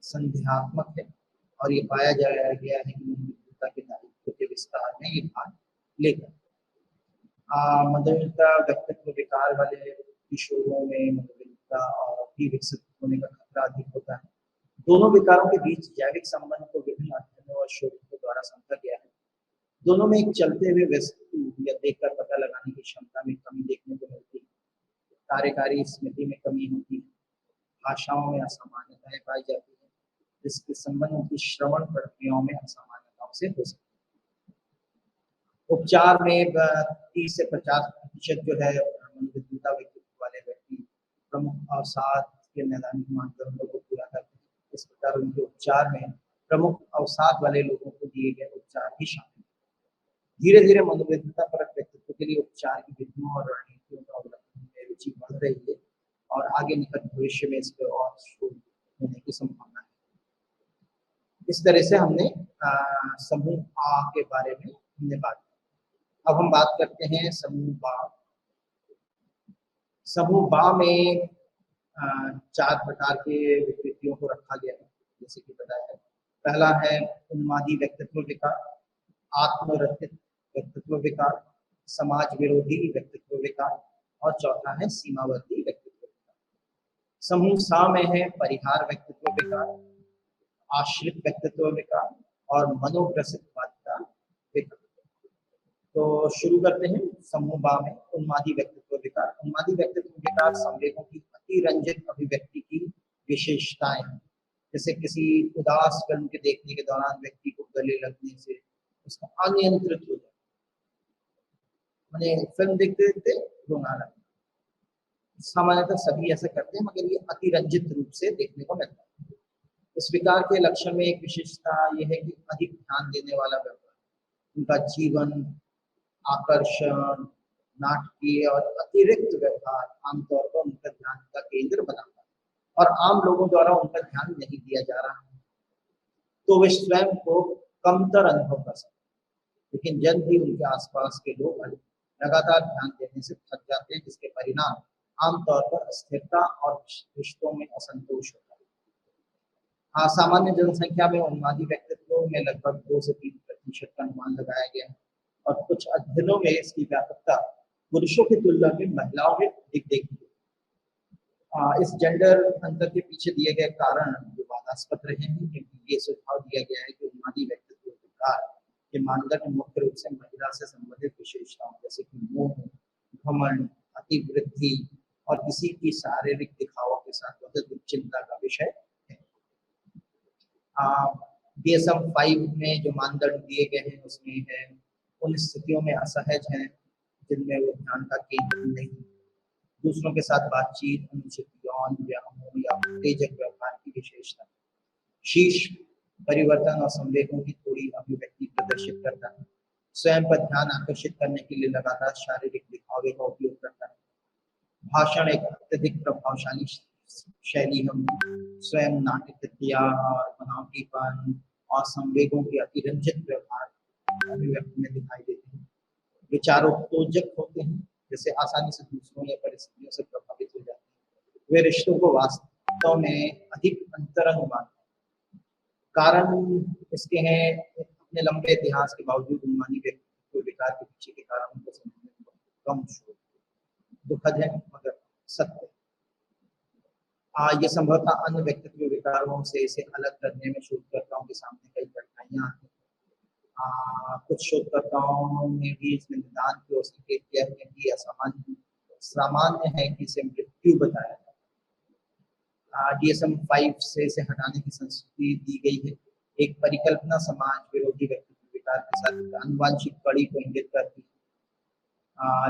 संदेहात्मक है और ये पाया गया है कि मनोविलता के दायित्व के विस्तार में ये भाग लेगा। मनोविलता व्यक्तित्व विकार वाले किशोरों में मनोविलता और भी विकसित होने का खतरा अधिक होता है। दोनों विकारों के बीच जैविक संबंध को विभिन्न अध्ययनों और शोधों द्वारा समझा गया है। दोनों में एक चलते हुए वस्तु या देखकर पता लगाने की क्षमता में कमी देखने को मिलती है। कार्यकारी स्मृति में कमी होती है। भाषाओं में असामान्यताएं पाई जाती है जिसके संबंध उनकी श्रवण प्रक्रियाओं में असामान्यताओं से हो सकती है। उपचार में 30 से 50% जो है मनोविकलता व्यक्तित्व वाले व्यक्ति प्रमुख अवसाद के नैदानिक मानदंडों को पूरा करते हैं। इस प्रकार उनके उपचार में प्रमुख अवसाद वाले लोगों को दिए गए उपचार भी शामिल हैं। धीरे धीरे मनोविकलता परक व्यक्तित्व के लिए उपचार की विधियों और रणनीतियों का अवलंबन में रुचि बढ़ रही है और आगे निकट भविष्य में इस पर और शोध होने की संभावना है। इस तरह से हमने समूह आ के बारे में हमने बात की। अब हम बात करते हैं समूह बा। समूह बा में 4 प्रकार के विकृतियों को रखा गया है जैसे कि बताया है। पहला है उन्मादी व्यक्तित्व विकार, आत्मरतित व्यक्तित्व विकार, समाज विरोधी व्यक्तित्व विकार और चौथा है सीमावर्ती व्यक्तित्व विकार। समूह सा में है परिहार व्यक्तित्व विकार, आश्रित व्यक्तित्व विकार और मनोप्रसिद्धवादिता विकार। तो शुरू करते हैं समूह बा में उन्मादी व्यक्तित्व विकार। उन्मादी व्यक्तित्व विकार संवेगों की अतिरंजित अभिव्यक्ति की विशेषताएं हैं। जैसे किसी उदास फिल्म के देखने के दौरान व्यक्ति को गले लगने से उसका अनियंत्रित हो जाए, मैंने फिल्म देखते देखते रोना लगा। सामान्यतः सभी ऐसा करते हैं मगर ये अतिरंजित रूप से देखने को मिलता है। इस विकार के लक्षण में एक विशेषता यह है कि अधिक ध्यान देने वाला व्यवहार, उनका जीवन, आकर्षण, नाटकीय और अतिरिक्त व्यवहार आमतौर पर उनका ध्यान का केंद्र बनाता है और आम लोगों द्वारा उनका ध्यान नहीं दिया जा रहा है तो वे स्वयं को कमतर अनुभव कर सकते हैं। लेकिन जल्द ही उनके आसपास के लोग लगातार ध्यान देने से थक जाते हैं जिसके परिणाम आमतौर पर अस्थिरता और रिश्तों में असंतोष होता है। सामान्य जनसंख्या में उन्मादी व्यक्तित्वों में लगभग 2 से 3% का अनुमान लगाया गया है और कुछ अध्ययनों में इसकी व्यापकता पुरुषों की तुलना में महिलाओं में अधिक देखी गई। इस जेंडर अंतर के पीछे दिए गए कारण विवादास्पद रहे हैं क्योंकि ये सुझाव दिया गया है कि उन्मादी व्यक्तित्व विकार के मानदंड मुख्य रूप से महिला से संबंधित विशेषताओं जैसे कि मोह, घमंड, अतिवृद्धि और किसी की शारीरिक दिखावों के साथ बहुत चिंता का विषय है। DSM-5 में जो मानदंड दिए गए हैं उसमें है उन स्थितियों में असहज हैं जिनमें वो ध्यान का केंद्र नहीं, दूसरों के साथ बातचीत, अनुचित यौन व्यामोह या उत्तेजक व्यवहार की विशेषता, शीर्ष परिवर्तन और संवेगों की थोड़ी अभिव्यक्ति प्रदर्शित करता है, स्वयं पर ध्यान आकर्षित करने के लिए लगातार शारीरिक दिखावे का उपयोग करता है, भाषण एक अत्यधिक प्रभावशाली शैली हम स्वयं नाटकीयता और बनावटीपन और संवेगों की अतिरंजित व्यवहार अभिव्यक्ति में दिखाई देते हैं। विचारोत्तेजक होते हैं जैसे आसानी से दूसरों या परिस्थितियों से प्रभावित हो जाते हैं। वे रिश्तों को वास्तव में अधिक अंतरंग मानते हैं। कारण इसके हैं अपने लंबे इतिहास के बावजूद उन्मादी व्यक्तित्व विकार के पीछे के कारणों को समझने में कम शोध, दुखद है मगर सत्य। ये संभवतः अन्य व्यक्तित्व विकारों से इसे अलग करने में शोधकर्ताओं के सामने कई कठिनाइयां आती हैं। कुछ शोधकर्ताओं ने भी इसमें निदान की ओर संकेत किया है कि सामान्य है कि इसे मृत्यु बताया जाए। DSM 5 से इसे हटाने की संस्कृति दी गई है। एक परिकल्पना समाज विरोधी व्यक्तित्व विकार के साथ आनुवांशिक कड़ी को इंगित करती है।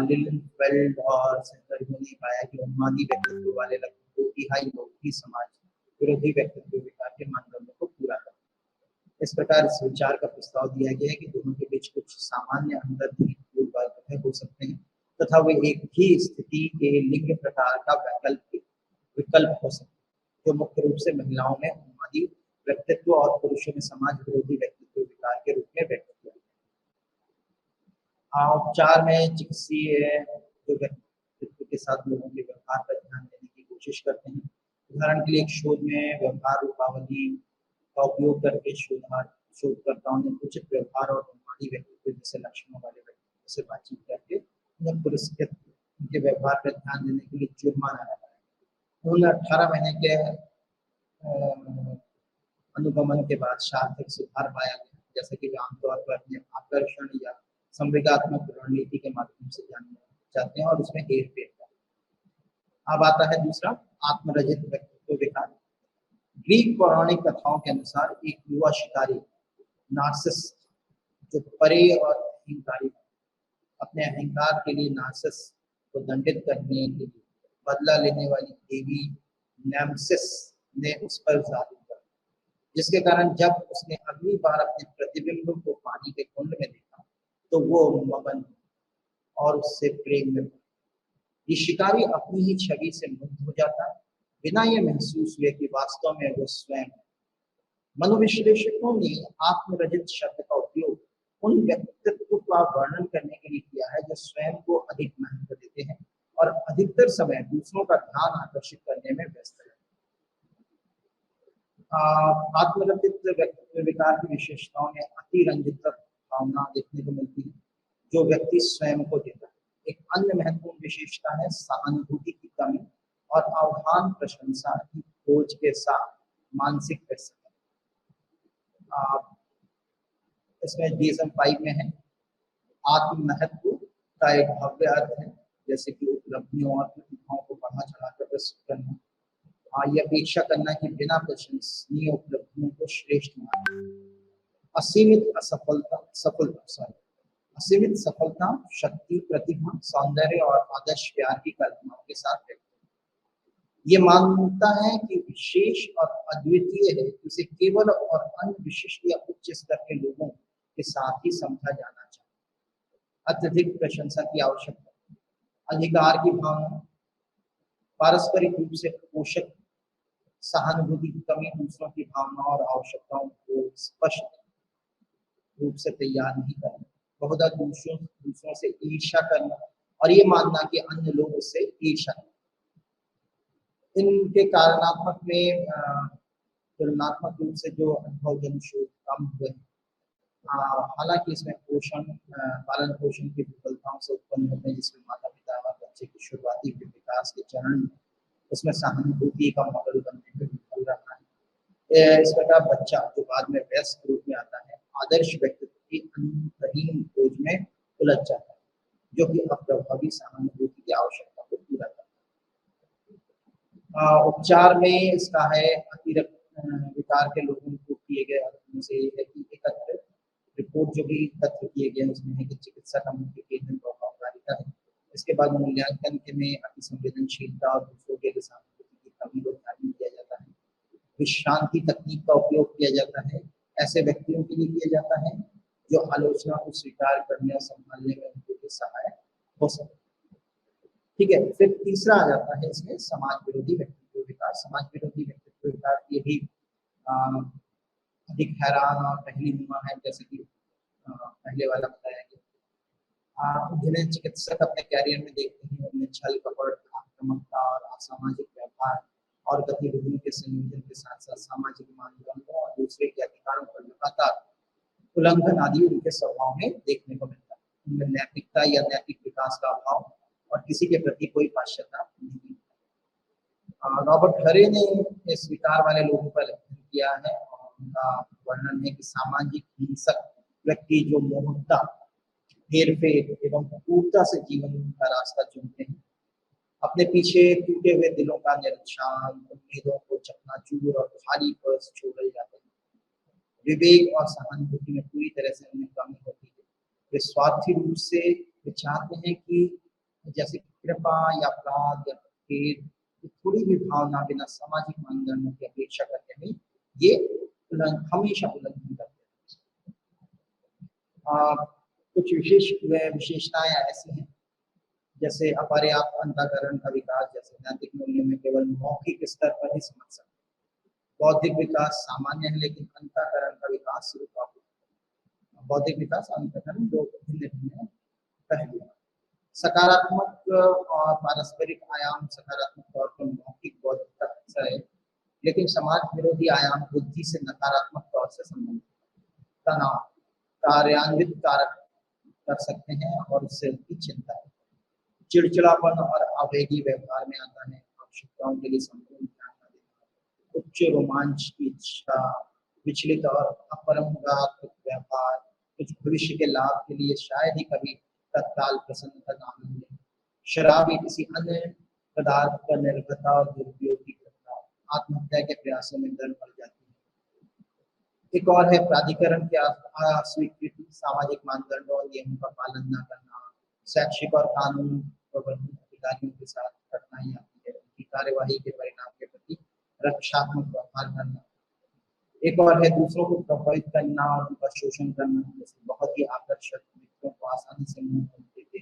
लिलिनफेल्ड और सहकर्मियों ने पाया कि उन्मादी व्यक्तित्व वाले लगभग 2/3 लोग ही समाज विरोधी व्यक्तित्व विकार के मानदंडों को पूरा करते हैं। इस प्रकार इस विचार का प्रस्ताव दिया गया है कि दोनों के बीच कुछ सामान्य अंतर्निहित हो सकते हैं तथा वे एक ही स्थिति के लिंग प्रकार का विकल्प हो सकते हैं, जो मुख्य रूप से महिलाओं में उन्मादी व्यक्तित्व और पुरुषों में समाज विरोधी व्यक्तित्व विकार के रूप में व्यक्त किया। उपचार में चिकित्सीय जो व्यक्तित्व के साथ लोगों के व्यवहार पर ध्यान देने की कोशिश करते हैं। उदाहरण के लिए एक शोध में व्यवहार रूपावली का उपयोग करके शोधकर्ताओं ने उचित व्यवहार और उन्मादी व्यक्तित्व जैसे लक्षणों वाले व्यक्तित्व से बातचीत करके उन्हें पुरस्कृत उनके व्यवहार पर ध्यान देने के लिए जुर्माना लगाया। उन्हें 18 महीने के अनुगमन के बाद सार्थक सुधार पाया गया, जैसे कि आमतौर पर अपने आकर्षण या संवेगात्मक रणनीति के माध्यम से जानना चाहते हैं और उसमें हेरफेर करते हैं। अब आता है दूसरा, आत्मरजित व्यक्तित्व विकार। ग्रीक पौराणिक कथाओं के अनुसार एक युवा शिकारी नार्सिस जो परे और अहंकारी अपने अहंकार के लिए नार्सिस को दंडित करने के लिए बदला लेने वाली देवी नेमसिस ने उस पर जादू कर, जिसके कारण जब उसने अगली बार अपने प्रतिबिंब को पानी के कुंड में देखा तो वो मगन और उससे प्रेम में। ये शिकारी अपनी ही छवि से मुग्ध हो जाता बिना ये महसूस हुए कि वास्तव में वो स्वयं है। मनोविश्लेषकों ने आत्मरजित शब्द का उपयोग उन व्यक्तित्व का वर्णन करने के लिए किया है जो स्वयं को अधिक महत्व देते हैं और अधिकतर समय दूसरों का ध्यान आकर्षित करने में व्यस्त रहते हैं। आत्मरजित व्यक्तित्व विकार की विशेषताओं में अतिरंजित भावना देखने को मिलती है जो व्यक्ति स्वयं को देता है। एक अन्य महत्वपूर्ण विशेषता है सहानुभूति की कमी और अवधान प्रशंसा की खोज के साथ मानसिक प्रसन्नता। इसमें DSM 5 में है आत्म महत्व का एक भव्य अर्थ है, जैसे कि उपलब्धियों और प्रतिभाओं को बढ़ा चढ़ाकर प्रस्तुत करना। यह अपेक्षा करना कि बिना प्रशंसनीय उपलब्धियों को श्रेष्ठ मानना। असीमित सफलता शक्ति प्रतिभा सौंदर्य और आदर्श प्यार की कल्पनाओं के साथ व्यक्त। ये मानता है कि विशेष और अद्वितीय है, उसे केवल और अन्य विशिष्ट या उच्च स्तर के लोगों के साथ ही समझा जाना चाहिए। अत्यधिक प्रशंसा की आवश्यकता, अधिकार की भावना, पारस्परिक रूप से पोषक सहानुभूति की कमी, दूसरों की भावनाओं और आवश्यकताओं को स्पष्ट रूप से तैयार नहीं करना, बहुधा दूसरों से ईर्ष्या करना और ये मानना कि अन्य लोग उससे ईर्ष्या करना। इनके कारणात्मक में तुलनात्मक रूप से जो अनुभवजन्य शोध कम हुए हैं। हालांकि इसमें पालन पोषण की विफलताओं से उत्पन्न होते हैं, जिसमें माता पिता और बच्चे की शुरुआती विकास के चरण उसमें सहानुभूति का मॉडल बनने में विफल रहा है। इस प्रकार बच्चा जो बाद में वयस्क रूप में आता है आदर्श व्यक्तित्व की अंतहीन खोज में उलझ जाता है, जो कि अप्रभावी सहानुभूति की आवश्यकता को पूरा करता है। उपचार में इसका है अतिरिक्त विकार के लोगों को किए गए अध्ययनों से है कि एकत्र रिपोर्ट जो भी एकत्र किए गए उसमें है कि चिकित्सा का मुख्य केंद्र प्रभावकारिता है। इसके बाद मूल्यांकन के में अति संवेदनशीलता और दूसरों के सहानुभूति की कमी को ध्यान में दिया जाता है। विश्रांति तकनीक का उपयोग किया जाता है, ऐसे व्यक्तियों के लिए किया जाता है जो आलोचना को स्वीकार करने और संभालने में उनके लिए सहायक हो सके। ठीक है, फिर तीसरा आ जाता है इसमें समाज विरोधी व्यक्तित्व विकार। समाज विरोधी व्यक्तित्व विकार ये भी अधिक हैरान और पहली नुमा है, जैसे कि पहले वाला बताया गया। जिन्हें चिकित्सक अपने कैरियर में देखते हैं उनमें छल कपट आक्रामकता और असामाजिक व्यवहार और गतिविधियों के संयोजन के साथ साथ सामाजिक मानदंडों और दूसरे के अधिकारों पर लगातार उल्लंघन आदि उनके स्वभाव में देखने को मिलता है। उनमें नैतिकता या नैतिक विकास का अभाव और किसी के प्रति कोई पश्चाताप नहीं। रॉबर्ट हरे ने इस विकार वाले लोगों पर अध्ययन किया है और उनका वर्णन है कि सामाजिक हिंसक व्यक्ति जो मोहता, हेरफेर एवं क्रूरता से जीवन का रास्ता चुनते हैं, अपने पीछे टूटे हुए दिलों का निरीक्षण, उम्मीदों को चकनाचूर और खाली पर्स छोड़ जाते हैं। विवेक और सहानुभूति में पूरी तरह से उनमें कमी होती है। वे स्वार्थी रूप से वे चाहते हैं कि जैसे कृपा या अपराध या खेद, थोड़ी भी भावना बिना सामाजिक मानदंडों की अपेक्षा करते हैं, ये हमेशा उल्लंघन करते हैं। कुछ विशेषताएं ऐसी हैं जैसे अपर्याप्त अंतःकरण का विकास, जैसे नैतिक मूल्यों में केवल मौखिक स्तर पर ही समझ सकते। बौद्धिक विकास सामान्य है लेकिन अंतःकरण का विकास रुकावट। बौद्धिक विकास अंतःकरण दो भिन्न भिन्न पहलू। सकारात्मक और पारस्परिक आयाम सकारात्मक तौर पर मौखिक बौद्धिकता है, लेकिन समाज विरोधी आयाम बुद्धि से नकारात्मक तौर से संबंधित। तनाव कार्यान्वित कारक कर सकते हैं और उससे उनकी चिंता है। चिड़चिड़ापन और आवेगी व्यवहार में आता है। आवश्यकताओं के लिए संपूर्ण ध्यान न देना, उच्च रोमांच की इच्छा, विचलित और अपरंपरागत व्यवहार, कुछ भविष्य के लाभ के लिए शायद ही कभी तत्काल प्रसन्नता का आनंद लें। शराब या किसी अन्य पदार्थ पर निर्भरता और दुरुपयोग की घटना, आत्महत्या के प्रयासों में दर बढ़ जाती है। एक और है प्राधिकरण के अस्वीकृति, सामाजिक मानदंडों और नियमों का पालन न करना, शैक्षिक और कानून प्रबंधन अधिकारियों के साथ कठिनाई आती है, उनकी कार्यवाही के परिणाम के प्रति रक्षात्मक व्यवहार करना। एक और है दूसरों को प्रभावित करना और उनका शोषण करना, जैसे बहुत ही आकर्षक मित्रों को आसानी से मुंह खोल देते,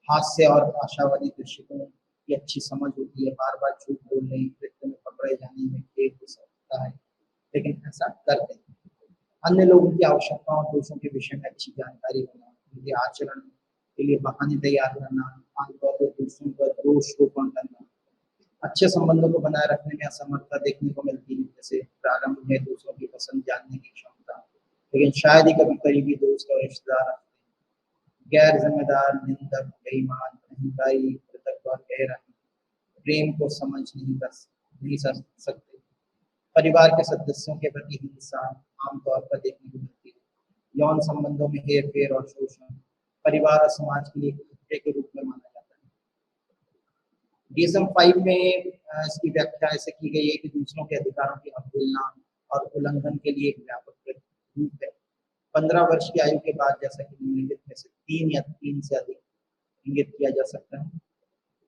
हास्य और आशावादी दृष्टिकोण की अच्छी समझ होती है, बार बार झूठ बोलने, कृत्य में पकड़े जाने में खेद हो सकता है, लेकिन ऐसा करते हैं। अन्य लोगों की आवश्यकताओं और दोषों के विषय में अच्छी जानकारी होना, उनके आचरण के लिए बहाने तैयार करना, आमतौर पर दूसरों पर दोषारोपण करना। अच्छे संबंधों को बनाए रखने में असमर्थता देखने को मिलती है, जैसे प्रारंभ में दूसरों की पसंद जानने की क्षमता, लेकिन शायद ही कभी करीबी दोस्त और रिश्तेदार। गैर जिम्मेदार, निंदक, बेईमान, अहंकारी, कृतज्ञ और गहरा, प्रेम को समझ नहीं सकते। परिवार के सदस्यों के प्रति हिंसा आमतौर पर देखने को मिलती है। यौन संबंधों में हेरफेर और शोषण परिवार और समाज के लिए खतरे के रूप में माना जाता है। DSM-5 में इसकी व्याख्या ऐसे की गई है कि दूसरों के अधिकारों की अवहेलना और उल्लंघन के लिए एक व्यापक रूप है। 15 वर्ष की आयु के बाद, जैसा कि निम्नलिखित में से 3 या 3 से अधिक इंगित किया जा सकता है।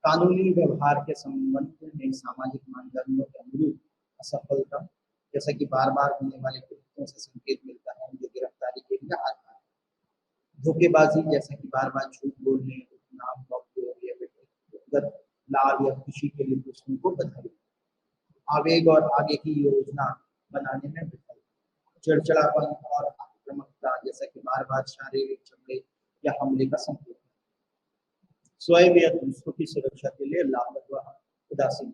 कानूनी व्यवहार के संबंध में सामाजिक मानदंडों के अनुरूप असफलता, जैसा कि बार बार होने वाले कृत्यों से संकेत मिलता है जो गिरफ्तारी के लिए आधार है। धोखेबाजी, जैसा कि बार बार झूठ बोलने, नाम या व्यक्तिगत लाभ या खुशी के लिए दूसरों को बधाई, आवेग और आगे की योजना बनाने में विफल, चिड़चिड़ापन और आक्रामकता, जैसा कि बार बार शारीरिक झगड़े या हमले का संकेत, स्वयं या दूसरों की सुरक्षा के लिए लापरवाह, उदासीन,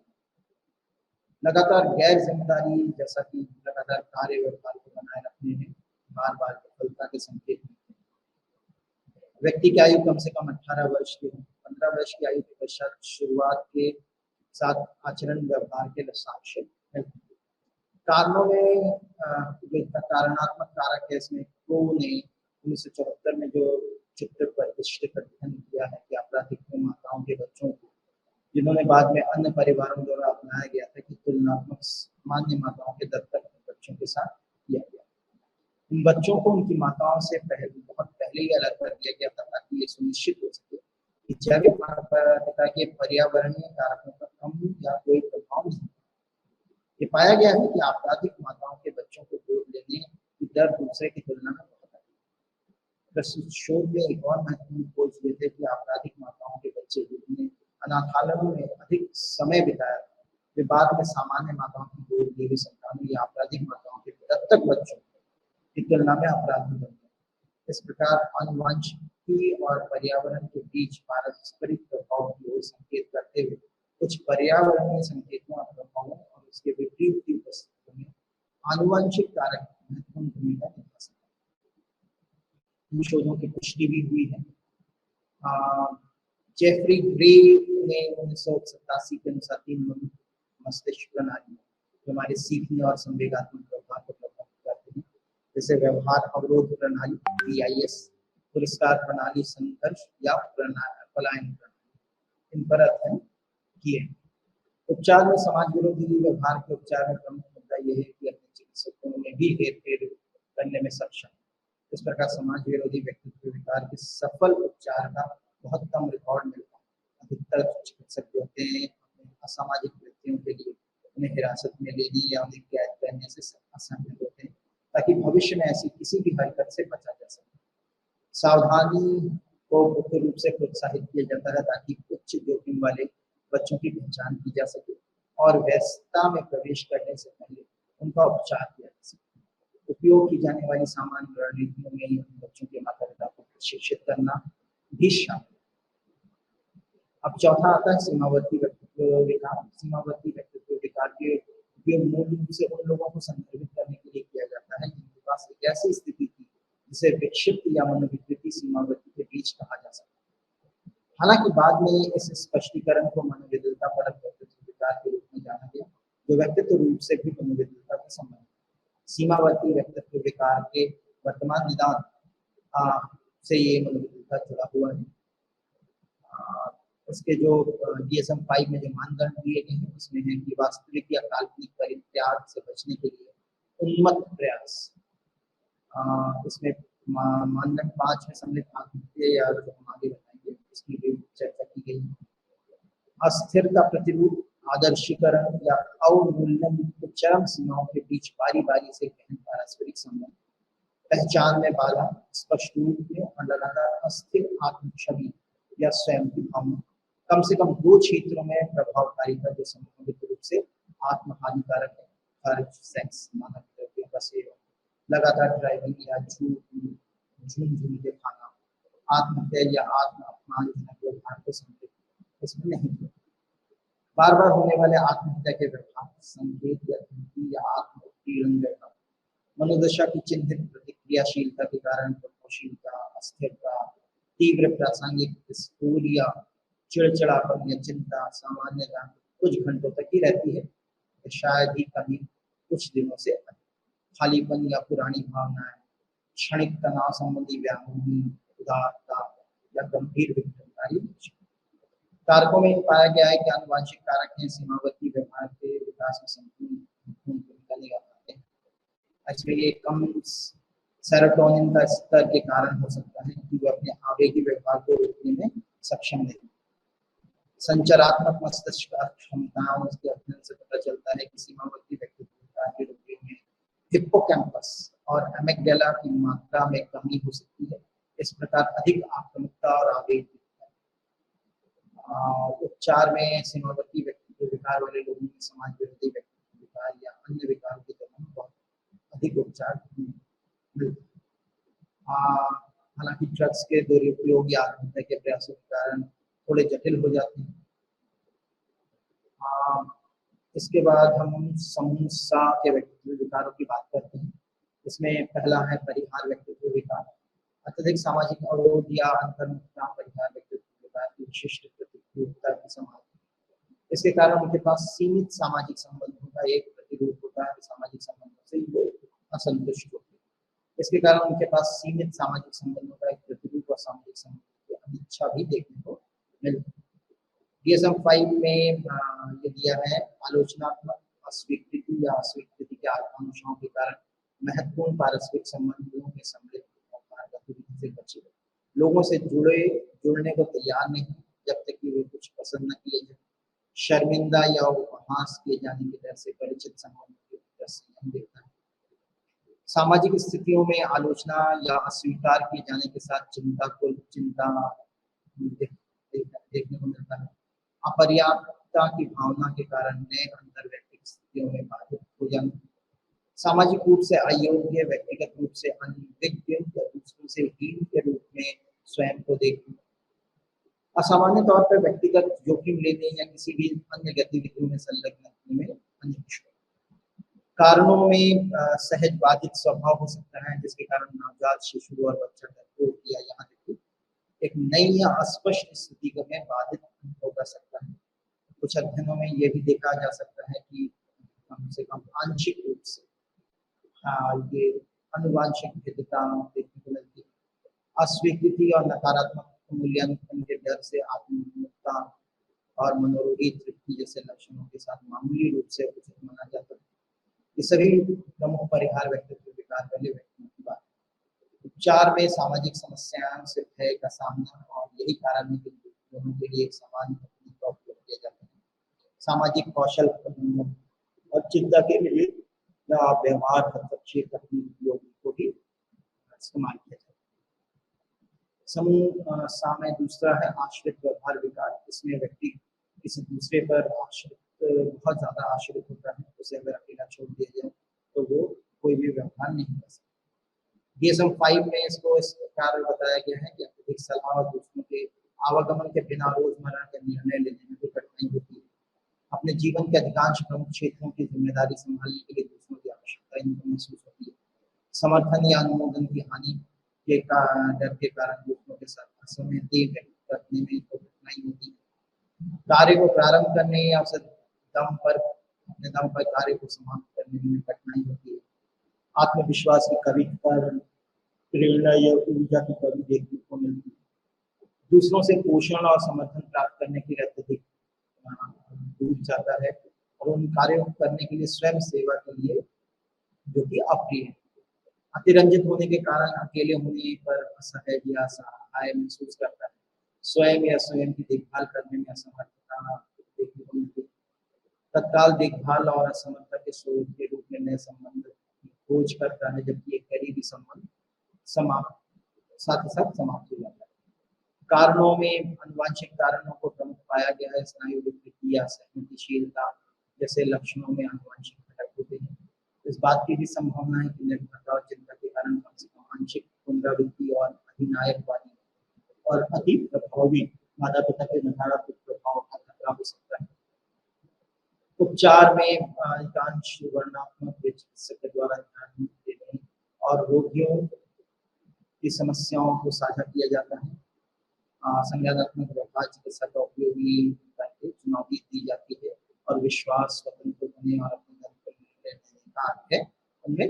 लगातार गैर जिम्मेदारी, जैसा कि लगातार कार्य व्यवहार को बनाए रखने में बार बार विफलता के संकेत मिलते हैं। व्यक्ति की आयु कम से कम 18 वर्ष की हो। 15 वर्ष की आयु के पश्चात शुरुआत के साथ आचरण व्यवहार के लक्ष्य मिलते हैं। कारणों में जो कारणात्मक कारक है, इसमें क्रो ने 1974 में जो चित्र प्रतिष्ठित अध्ययन किया है कि आपराधिक माताओं के बच्चों को, जिन्होंने बाद में अन्य परिवारों द्वारा अपनाया गया था, कि तुलनात्मक सामान्य माताओं के दत्तक बच्चों के साथ किया गया। उन बच्चों को उनकी माताओं से बहुत पहले ही अलग कर दिया गया था, ताकि ये सुनिश्चित हो सके कि जैविक माता के पर्यावरणीय कारकों का कम या कोई प्रभाव नहीं। ये पाया गया है कि आपराधिक माताओं के बच्चों को गोद लेने की दर दूसरे की तुलना में बहुत अधिक है। प्रस्तुत शोध में एक और महत्वपूर्ण खोज ये थे कि आपराधिक माताओं के बच्चे जिन्होंने अनाथालयों में अधिक समय बिताया, वे बाद में सामान्य माताओं की गोद ली हुई संतानों या आपराधिक माताओं के दत्तक बच्चों की तुलना में अपराधी बनते हैं। इस प्रकार आनुवंशिकी और पर्यावरण के बीच पारस्परिक प्रभाव की ओर संकेत करते हुए कुछ पर्यावरणीय संकेतों और प्रभावों और उसके विपरीत की उपस्थिति में आनुवंशिक कारक महत्वपूर्ण भूमिका निभा सकते हैं। शोधों की पुष्टि भी हुई है। जेफरी ग्रे ने 1987 के अनुसार 3 मस्तिष्क प्रणाली जो हमारे सीखने और संवेगात्मक व्यवहार को प्रभावित करते हैं, जैसे व्यवहार अवरोध प्रणाली PIS, पुरस्कार प्रणाली संघर्ष या पलायन प्रणाली, इन पर अध्ययन किए। उपचार में समाज विरोधी व्यवहार के उपचार में प्रमुख मुद्दा यह है कि अपने चिकित्सकों में भी हेरफेर करने में सक्षम। इस प्रकार समाज विरोधी व्यक्तित्व विकार के सफल उपचार का बहुत कम रिकॉर्ड मिलता है। अधिकतर चिकित्सक जो होते हैं अपने असामाजिक व्यक्तियों के लिए उन्हें हिरासत में लेने या उन्हें कैद करने से असहमत होते हैं, ताकि भविष्य में ऐसी किसी भी हरकत से बचा जा सके। सावधानी को मुख्य रूप से प्रोत्साहित किया जाता है ताकि उच्च जोखिम वाले बच्चों की पहचान की जा सके और वयस्कता में प्रवेश करने से पहले उनका उपचार किया जा सके। उपयोग की जाने वाली सामान्य रणनीतियों में बच्चों के माता पिता को प्रशिक्षित करना भी शामिल। अब चौथा आता है सीमावर्ती व्यक्तित्व विकार। सीमावर्ती व्यक्तित्व विकार के उपयोग मूल रूप से उन लोगों को संदर्भित करने के लिए किया जाता है जिनके पास एक ऐसी स्थिति थी जिसे विक्षिप्त या मनोविकृति सीमावर्ती के बीच कहा जा सकता है। हालांकि बाद में इस स्पष्टीकरण को मनोविद्यता परक व्यक्तित्व विकार के रूप में जाना गया, जो व्यक्तित्व रूप से भी मनोविद्यता के संबंध। सीमावर्ती व्यक्तित्व विकार के वर्तमान निदान से ये मनोविद्यता जुड़ा हुआ है। उसके जो DSM-5 में जो मानदंड दिए गए हैं उसमें है कि वास्तविक या काल्पनिक परित्याग से बचने के लिए उन्मत्त प्रयास। इसमें मानदंड 5 में सम्मिलित आत्महत्या या जो हम आगे बताएंगे इसकी भी चर्चा की गई है। अस्थिरता प्रतिरूप, आदर्शीकरण या अवमूल्यन के चरम सीमाओं के बीच बारी बारी से गहन पारस्परिक संबंध, पहचान में बाधा, स्पष्ट रूप में और लगातार अस्थिर आत्म छवि या स्वयं की भावना, कम से कम 2 क्षेत्रों में प्रभावकारिता जो संभावित रूप से आत्म हानिकारक है, खर्च, सेक्स, मानव द्रव्यों का सेवन, लगातार ड्राइविंग या झूम के खाना, आत्महत्या या आत्म अपमानजनक व्यवहार को संकेत इसमें नहीं है। बार बार होने वाले आत्महत्या के व्यवहार, संकेत या धमकी या आत्म उत्पीड़न व्यवहार, मनोदशा की चिन्हित प्रतिक्रियाशीलता के कारण प्रभावशीलता, अस्थिरता, तीव्र प्रासंगिक स्थूल या चिड़चिड़ापन या चिंता सामान्यतः कुछ घंटों तक ही रहती है, शायद ही कभी कुछ दिनों से अधिक। खालीपन या पुरानी भावनाएं, क्षणिक तनाव संबंधी व्यामोही, उदारता या गंभीर विघटनकारी कारकों में पाया गया है कि आनुवंशिक कारक हैं सीमावर्ती व्यवहार के विकास में संपूर्ण भूमिका निभाते हैं। इसमें ये कम सेरोटोनिन का स्तर के कारण हो सकता है कि वो अपने आवेगी व्यवहार को रोकने में सक्षम नहीं। संचारात्मक मस्तिष्क क्षमताओं के अध्ययन से पता चलता है कि सीमावर्ती व्यक्तित्व विकार के रोगियों में हिप्पोकैम्पस और एमिगडाला की मात्रा में कमी हो सकती है। इस प्रकार अधिक आक्रामकता और आवेग उपचार में सीमावर्ती व्यक्तित्व विकार वाले लोगों में समाज विरोधी व्यक्तित्व विकार या अन्य विकारों की तुलना में बहुत अधिक उपचार मिलते। हालांकि ड्रग्स के दुरुपयोग या आत्महत्या के प्रयासों के कारण थोड़े जटिल हो जाते हैं। इसके बाद हम समूह सा के व्यक्तित्व विकारों की बात करते हैं। इसमें पहला है परिहार व्यक्तित्व विकार। अत्यधिक सामाजिक अवरोध या अंतर्मुखता परिहार व्यक्तित्व विकार की विशिष्ट प्रतिकूलता की समाज। इसके कारण उनके पास सीमित सामाजिक संबंधों का एक प्रतिरूप होता है, सामाजिक संबंधों से वो असंतुष्ट होते हैं। इसके कारण उनके पास सीमित सामाजिक संबंधों का एक प्रतिरूप और सामाजिक संबंधों की अनिच्छा भी देखने को मिलती है। DSM-5 में ये दिया है आलोचनात्मक अस्वीकृति या अस्वीकृति के आकांक्षाओं के कारण महत्वपूर्ण पारस्परिक संबंधों में सम्मिलित गतिविधि से बचे, लोगों से जुड़ने को तैयार नहीं जब तक कि वे कुछ पसंद न किए जाए, शर्मिंदा या उपहास किए जाने के डर से परिचित संबंधों की संयम देखता है। सामाजिक स्थितियों में आलोचना या अस्वीकार किए जाने के साथ चिंता देखने को मिलता है। अपर्याप्तता की भावना के कारण नए अंतर्वैयक्तिक स्थितियों में बाधित हो जाना, सामाजिक रूप से अयोग्य, व्यक्तिगत रूप से अनभिज्ञ या दूसरों से हीन के रूप में स्वयं को देखना, असामान्य तौर पर व्यक्तिगत जोखिम लेने या किसी भी अन्य गतिविधियों में संलग्न होने में अनिच्छुक। कारणों में सहज बाधित स्वभाव हो सकता है जिसके कारण नवजात शिशु और बच्चा डरपोक या यहाँ तक एक नई या अस्पष्ट स्थिति में बाधित हो कर सकता है। कुछ अध्ययनों में यह भी देखा जा सकता है कि कम से कम आंशिक रूप से ये अनुवांशिक भेद्यता देखने को मिलती है। अस्वीकृति और नकारात्मक मूल्यांकन के डर से आत्मनिर्भरता और मनोरोगी तृप्ति जैसे लक्षणों के साथ मामूली रूप से उचित माना जाता है। ये सभी प्रमुख परिहार व्यक्तित्व विकार वाले व्यक्तियों की बात है। उपचार में सामाजिक समस्याओं से भय का सामना और यही कारण है कि दोनों के लिए एक समान तकनीक का उपयोग किया जाता है। सामाजिक कौशल प्रबंधन और चिंता के लिए या व्यवहार हस्तक्षेप तकनीक को भी इस्तेमाल किया जाता है। समूह सा में दूसरा है आश्रित व्यवहार विकार। इसमें व्यक्ति किसी दूसरे पर आश्रित बहुत ज्यादा आश्रित होता है। उसे अगर अकेला छोड़ दिया जाए तो वो कोई भी व्यवहार नहीं कर सकता। DSM-5 में इसको इस प्रकार बताया गया है कि अत्यधिक सलाह और दूसरों के आवागमन के बिना रोजमर्रा के निर्णय लेने में भी कठिनाई होती है। अपने जीवन के अधिकांश प्रमुख क्षेत्रों की जिम्मेदारी संभालने के लिए दूसरों की आवश्यकता इनको महसूस होती है। समर्थन या अनुमोदन की हानि के डर के कारण दूसरों के साथ असहमति व्यक्त करने में तो कठिनाई होती है। कार्य को प्रारंभ करने या अपने दम पर कार्य को समाप्त करने में कठिनाई होती है। आत्मविश्वास की कमी पर प्रेरणा या ऊर्जा की कमी देखने को मिलती है। दूसरों से पोषण और समर्थन प्राप्त करने के लिए अत्यधिक डूब जाता है और उन कार्यों को करने के लिए स्वयं सेवा के लिए जो कि अप्रिय है। अतिरंजित होने के कारण अकेले होने पर असहज या असहाय महसूस करता है। स्वयं या स्वयं की देखभाल करने में असमर्थता देखने को मिलती है। तत्काल देखभाल और असमर्थता के स्रोत के रूप में नए संबंध की खोज करता है, जबकि एक करीबी संबंध साथ ही साथ समाप्त हो जाता है। कारणों में अनुवांशिक कारणों को प्रमुख पाया गया है। स्नायु विकृति या सहनशीलता जैसे लक्षणों में अनुवांशिक घटक होते हैं। इस बात की भी संभावना है कि निर्भरता और चिंता के कारण कम से कम आंशिक पुनरावृत्ति और अधिनायकवादी और अति प्रभावी माता पिता के नकारात्मक प्रभाव का खतरा हो सकता है। उपचार में अधिकांश वर्णनात्मक चिकित्सक के द्वारा ध्यान देने और रोगियों की समस्याओं को साझा किया जाता है। संज्ञानात्मक व्यवहार चिकित्सा का उपयोगी करके चुनौती दी जाती है और विश्वास स्वतंत्र होने और अपने है उनमें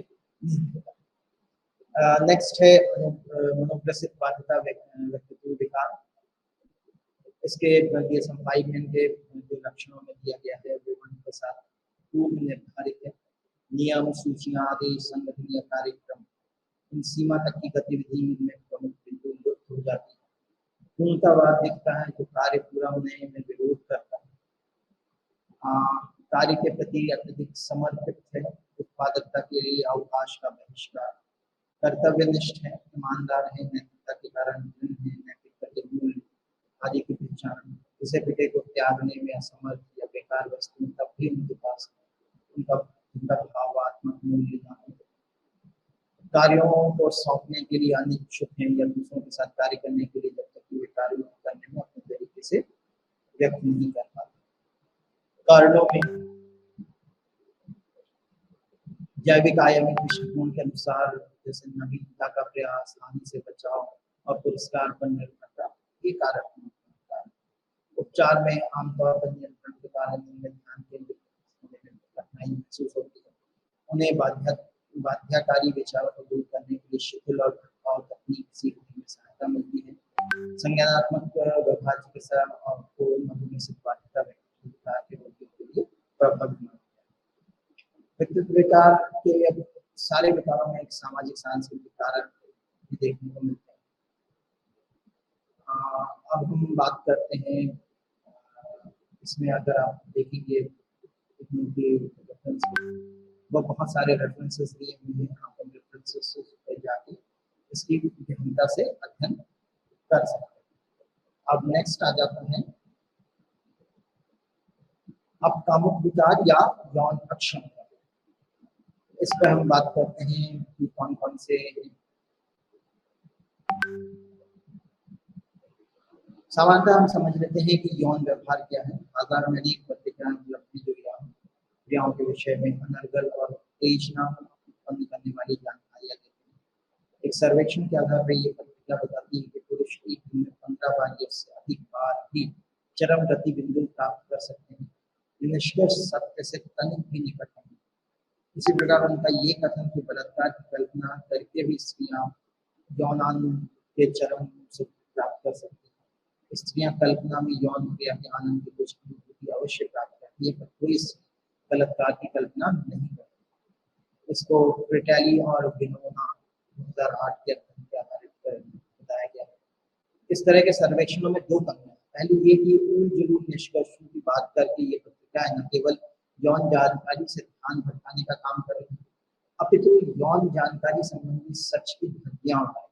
नेक्स्ट है मनोग्रसित बाध्यता व्यक्तित्व विकार। इसके DSM-5 में के जो लक्षणों में दिया गया है वो के साथ पूर्व निर्धारित है। नियम, सूचियां, आदेश, संगठन या कार्यक्रम इन सीमा तक की गतिविधि में प्रमुख बिंदु लुप्त हो जाती है। पूर्णतावाद दिखता है जो कार्य पूरा होने में विरोध करता है। कार्य के प्रति अत्यधिक समर्पित है। उत्पादकता के लिए अवकाश का बहिष्कार। कर्तव्यनिष्ठ है, ईमानदार है, नैतिकता के कारण नैतिकता के मूल्य आदि की पहचान। इसे पिटे को त्यागने में असमर्थ या बेकार वस्तु तब भी उनके पास उनका भावात्मक मूल्य न हो। कार्यों को सौंपने के लिए अनिच्छुक है या दूसरों के साथ कार्य करने के लिए जब तक कि वे कार्य करने में अपने तरीके से व्यक्त नहीं कर पाते। कारणों में जैविक आयामी दृष्टिकोण के अनुसार जैसे नवीनता का प्रयास, हानि से बचाव और पुरस्कार पर निर्भरता ये कारक है। उपचार में आमतौर पर नियंत्रण के कारण उनमें ध्यान केंद्रित होने में कठिनाई महसूस होती है। उन्हें बाध्यकारी विचारों को दूर करने के लिए शिथिल और तकनीक सीखने में सहायता मिलती है। संज्ञानात्मक व्यवहार चिकित्सा और मधुमेह बाध्यता विकार के रोगियों के लिए प्रभावी। व्यक्तित्व विकार के सारे विकारों में एक सामाजिक सांस्कृतिक कारक भी देखने को मिलते हैं। अब हम बात करते हैं इसमें अगर आप देखेंगे वो बहुत सारे रेफरेंसेस दिए हुए हैं। आप उन रेफरेंसेस पे जाके इसकी गहनता से अध्ययन कर सकते हैं। अब नेक्स्ट आ जाता है अब कामुक विकार या यौन अक्षम। इस पर हम बात करते हैं कि कौन कौन से सामान्यतः हम समझ लेते हैं कि यौन व्यवहार क्या है। बाजार में अनेक पत्रिकाएं उपलब्ध हैं जो क्रियाओं के विषय में अनर्गल और उत्तेजना उत्पन्न करने वाली जानकारियां देती हैं। एक सर्वेक्षण के आधार पर ये पत्रिका बताती है कि पुरुष एक दिन में 15 बार या उससे अधिक बार ही चरम गति बिंदु प्राप्त कर सकते हैं। निष्कर्ष सत्य से तनिक भी निकट नहीं। इसी प्रकार उनका ये कथन कि बलात्कार की कल्पना करके भी स्त्रियां यौनानंद के चरम से प्राप्त कर सकती हैं। स्त्रियां कल्पना में यौन क्रिया के आनंद की कुछ अनुभूति अवश्य प्राप्त करती है, पर कोई बलात्कार की कल्पना नहीं करती। इसको प्रिटेली और विनोना 2008 के अध्ययन के आधारित पर बताया गया है। इस तरह के सर्वेक्षणों में दो कमियां हैं। पहली ये कि उन जरूर निष्कर्षों की बात करके ये पत्रिकाएं न केवल यौन जानकारी से ध्यान भटकाने का काम कर रही है, अपितु यौन जानकारी संबंधी सच की धज्जियां उड़ाई।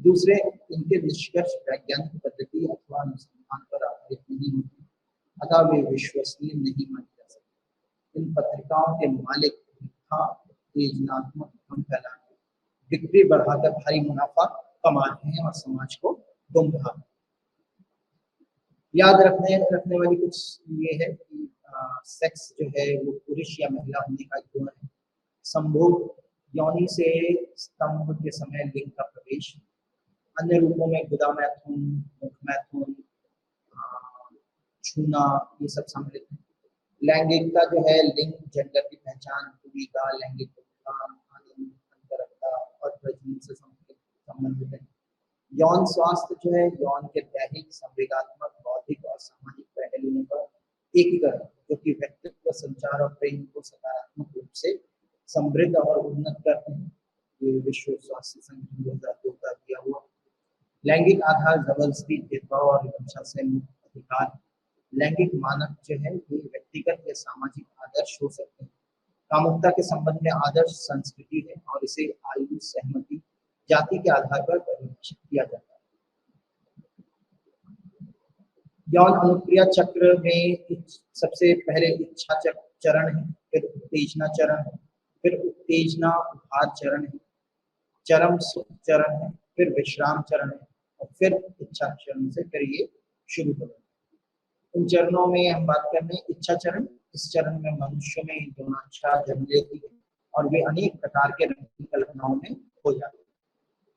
दूसरे, इनके निष्कर्ष वैज्ञानिक पद्धति अथवा अनुसंधान पर आधारित नहीं होते, अतः वे विश्वसनीय नहीं माने जा सकते। इन पत्रिकाओं के मालिक मिथ्या उत्तेजनात्मक भ्रम फैलाकर बिक्री बढ़ाकर भारी मुनाफा कमा रहे हैं और समाज को गुमराह। याद रखने वाली कुछ ये है कि सेक्स जो है वो पुरुष या महिला होने का गुण है। संभोग योनि से स्तंभ के समय लिंग का प्रवेश, अन्य रूपों में गुदा मैथुन, मुख मैथुन, छूना, ये सब सम्मिलित है। लैंगिकता जो है लिंग जेंडर की पहचान, भूमिका, लैंगिक भुगतान, आनंद, अंतरंगता और प्रजनन से संबंधित है। यौन स्वास्थ्य जो है यौन के दैहिक, संवेगात्मक, बौद्धिक और सामाजिक पहलुओं का एकीकरण, जो कि व्यक्तित्व, संचार और प्रेम को सकारात्मक रूप से समृद्ध और उन्नत करते हैं। ये विश्व स्वास्थ्य संगठन 2002 का दिया हुआ। लैंगिक आधार जबरदस्ती, भेदभाव और हिंसा से मुक्त अधिकार। लैंगिक मानक जो है ये व्यक्तिगत या सामाजिक आदर्श हो सकते हैं। कामुकता के संबंध में आदर्श संस्कृति है और इसे आयु, सहमति, जाति के आधार पर परिभाषित किया जाता है। यौन अनुक्रिया चक्र में सबसे पहले इच्छा चरण है, फिर उत्तेजना चरण है, फिर उत्तेजना उपहार चरण है, चरम सुख चरण है, फिर विश्राम चरण है और फिर इच्छा चरण से फिर ये शुरू होता है। इन चरणों में हम बात कर रहे हैं इच्छा चरण। इस चरण में मनुष्य में यौनाच्छा जन्म लेती है और वे अनेक प्रकार के रंगीन कल्पनाओं में हो जाते हैं।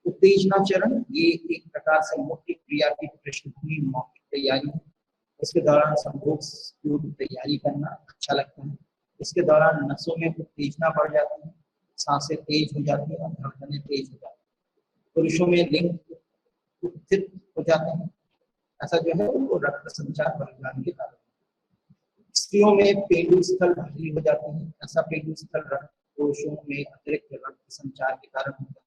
उत्तेजना चरण ये एक प्रकार से मुख्य क्रिया की पृष्ठभूमि मौखिक तैयारी है। इसके दौरान संभोग पूर्व तैयारी करना अच्छा लगता है। इसके दौरान नसों में उत्तेजना बढ़ जाती है, सांसें तेज हो जाती है और धड़कनें तेज हो जाती है। पुरुषों में लिंग उत्थित हो जाते हैं, ऐसा जो है वो रक्त संचार बढ़ जाने के कारण। स्त्रियों में पेंडु स्थल भारी हो जाते हैं, ऐसा पेंडु स्थल रक्त कोशों में अतिरिक्त रक्त संचार के कारण होता है।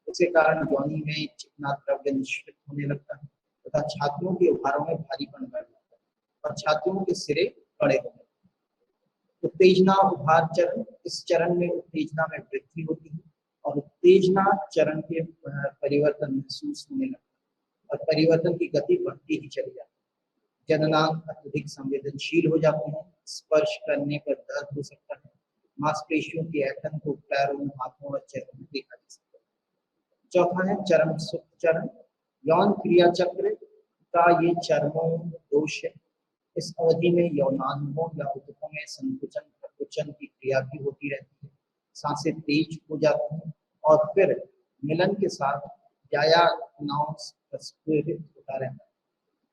इसके कारण योनि में चिकना द्रव्य निष्क्रित होने लगता है तथा छातियों के उभारों में भारीपन बढ़ जाता है और छातियों के सिरे बड़े हो जाते हैं। उत्तेजना उभार चरण, इस चरण में उत्तेजना में वृद्धि होती है और उत्तेजना चरण के परिवर्तन महसूस होने लगता है और परिवर्तन की गति बढ़ती ही चली जाती है। जननांग अत्यधिक संवेदनशील हो जाते हैं, स्पर्श करने पर दर्द हो सकता है। मांसपेशियों की ऐंठन को पैरों, हाथों और चेहरों में देखा जा सकता है। चौथा है चरम सुख चरण। यौन क्रिया चक्र का ये चरमों दोष है। इस अवधि में यौनांगों या ऊतकों में संकुचन प्रकुचन की क्रिया भी होती रहती है। सांसें तेज हो जाती हैं और फिर मिलन के साथ प्रस्फुरित होता रहता है।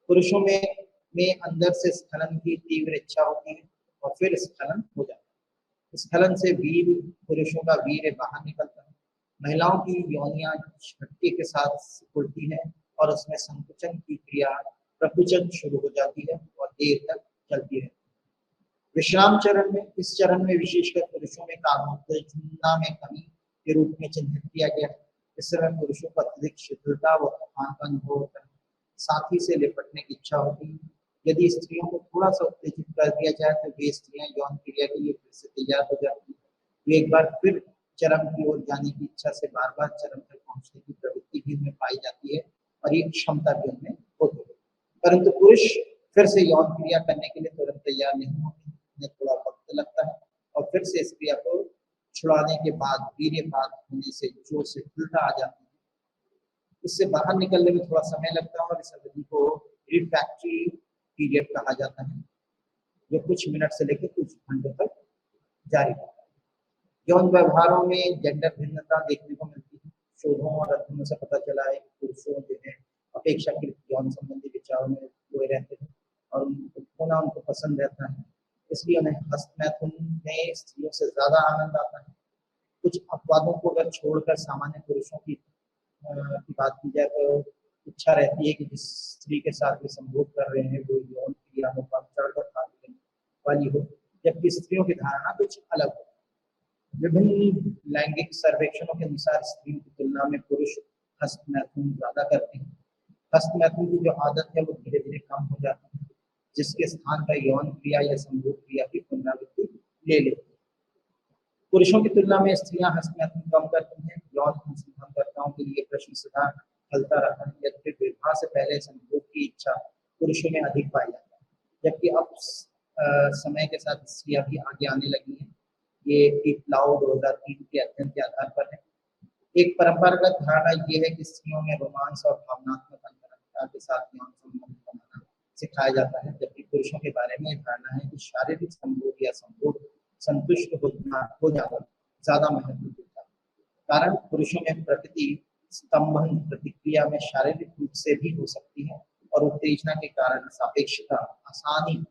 पुरुषों में अंदर से स्खलन की तीव्र इच्छा होती है और फिर स्खलन हो जाता है। स्खलन से वीर, पुरुषों का वीर बाहर निकलता है। महिलाओं की योनियां झटके के साथ सिकुड़ती है और उसमें संकुचन की क्रिया प्रकुचन शुरू हो जाती है और देर तक चलती है। विश्राम चरण में, इस चरण में विशेषकर पुरुषों में कामोत्तेजना में कमी के रूप में चिन्हित किया गया है। इस समय पुरुषों को अत्यधिक शिथिलता व थकान का अनुभव होता है, साथी से लिपटने की इच्छा होती है। यदि स्त्रियों को थोड़ा सा उत्तेजित कर दिया जाए तो वे स्त्रियां यौन क्रिया के लिए फिर से तैयार हो जाती है। वे एक बार फिर चरम की ओर जाने की इच्छा से बार बार चरम तक पहुंचने की प्रवृत्ति भी उनमें पाई जाती है और ये क्षमता भी उनमें होती है। परंतु पुरुष फिर से यौन क्रिया करने के लिए तुरंत तैयार नहीं होते, उन्हें थोड़ा वक्त लगता है और फिर से इस क्रिया को छुड़ाने के बाद वीर्यपात होने से जो शिथिलता आ जाती है, इससे बाहर निकलने में थोड़ा समय लगता है और इस अवधि को रिफ्रैक्टरी पीरियड कहा जाता है, जो कुछ मिनट से लेकर कुछ घंटों तक जारी रहता है। यौन व्यवहारों में जेंडर भिन्नता देखने को मिलती है। शोधों और अध्ययनों से पता चला है कि पुरुषों जो है अपेक्षाकृत यौन संबंधी विचारों में खोए रहते हैं और उनको पसंद रहता है। इसलिए उन्हें हस्तमैथुन में स्त्रियों से ज्यादा आनंद आता है। कुछ अपवादों को अगर छोड़कर सामान्य पुरुषों की बात की जाए तो इच्छा रहती है कि जिस स्त्री के साथ वे संभोग कर रहे हैं वो यौन क्रिया में बढ़ चढ़कर भाग वाली हो, जबकि स्त्रियों की धारणा कुछ अलग हो। विभिन्न लैंगिक सर्वेक्षणों के अनुसार स्त्रियों की तुलना में पुरुष हस्तमैथुन ज्यादा करते हैं। हस्तमैथुन की जो आदत है वो धीरे धीरे कम हो जाती है, जिसके स्थान पर यौन क्रिया या संभोग क्रिया की पुनरावृत्ति ले लेती है। पुरुषों की तुलना में स्त्रियां हस्तमैथुन कम करती हैं। यौन अनुसंधानकर्ताओं के लिए प्रश्न सदा चलता रहता है, यद्यपि विवाह से पहले संभोग की इच्छा पुरुषों में अधिक पाई जाती है, जबकि अब समय के साथ स्त्रियां भी आगे आने लगी हैं। ये टीपलाउ 2003 के अध्ययन के आधार पर है। एक परंपरागत धारणा ये है कि स्त्रियों में रोमांस और भावनात्मक अंतरंगता के साथ यौन संबंध बनाना सिखाया जाता है, जबकि पुरुषों के बारे में धारणा है कि शारीरिक संभोग या संभोग संतुष्ट हो जाना ज्यादा महत्वपूर्ण है। कारण पुरुषों में प्रकृति स्तंभन प्रतिक्रिया में शारीरिक रूप से भी हो सकती है और उत्तेजना के कारण सापेक्षता आसानी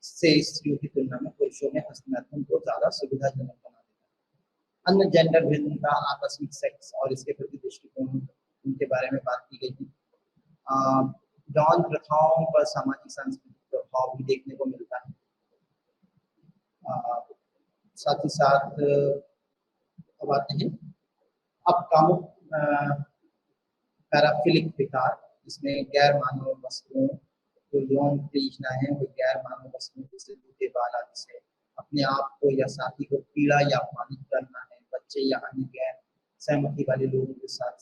से स्त्रियों की तुलना में पुरुषों में हस्तमैथुन को ज्यादा सुविधाजनक बना देता है। अन्य जेंडर भिन्नता, आकस्मिक सेक्स और इसके प्रति दृष्टिकोण उनके बारे में बात की गई थी। यौन प्रथाओं पर सामाजिक सांस्कृतिक प्रभाव भी देखने को मिलता है। साथ ही साथ अब आते हैं अब कामुक पैराफिलिक विकार, जिसमें गैर मानव वस्तुओं जो यौन उत्तेजना है वो गैर मानव वस्तुओं जैसे जूते, बाल आदि से अपने आप को या साथी को पीड़ा या अपमानित करना है। बच्चे या अन्य गैर सहमति वाले लोगों के साथ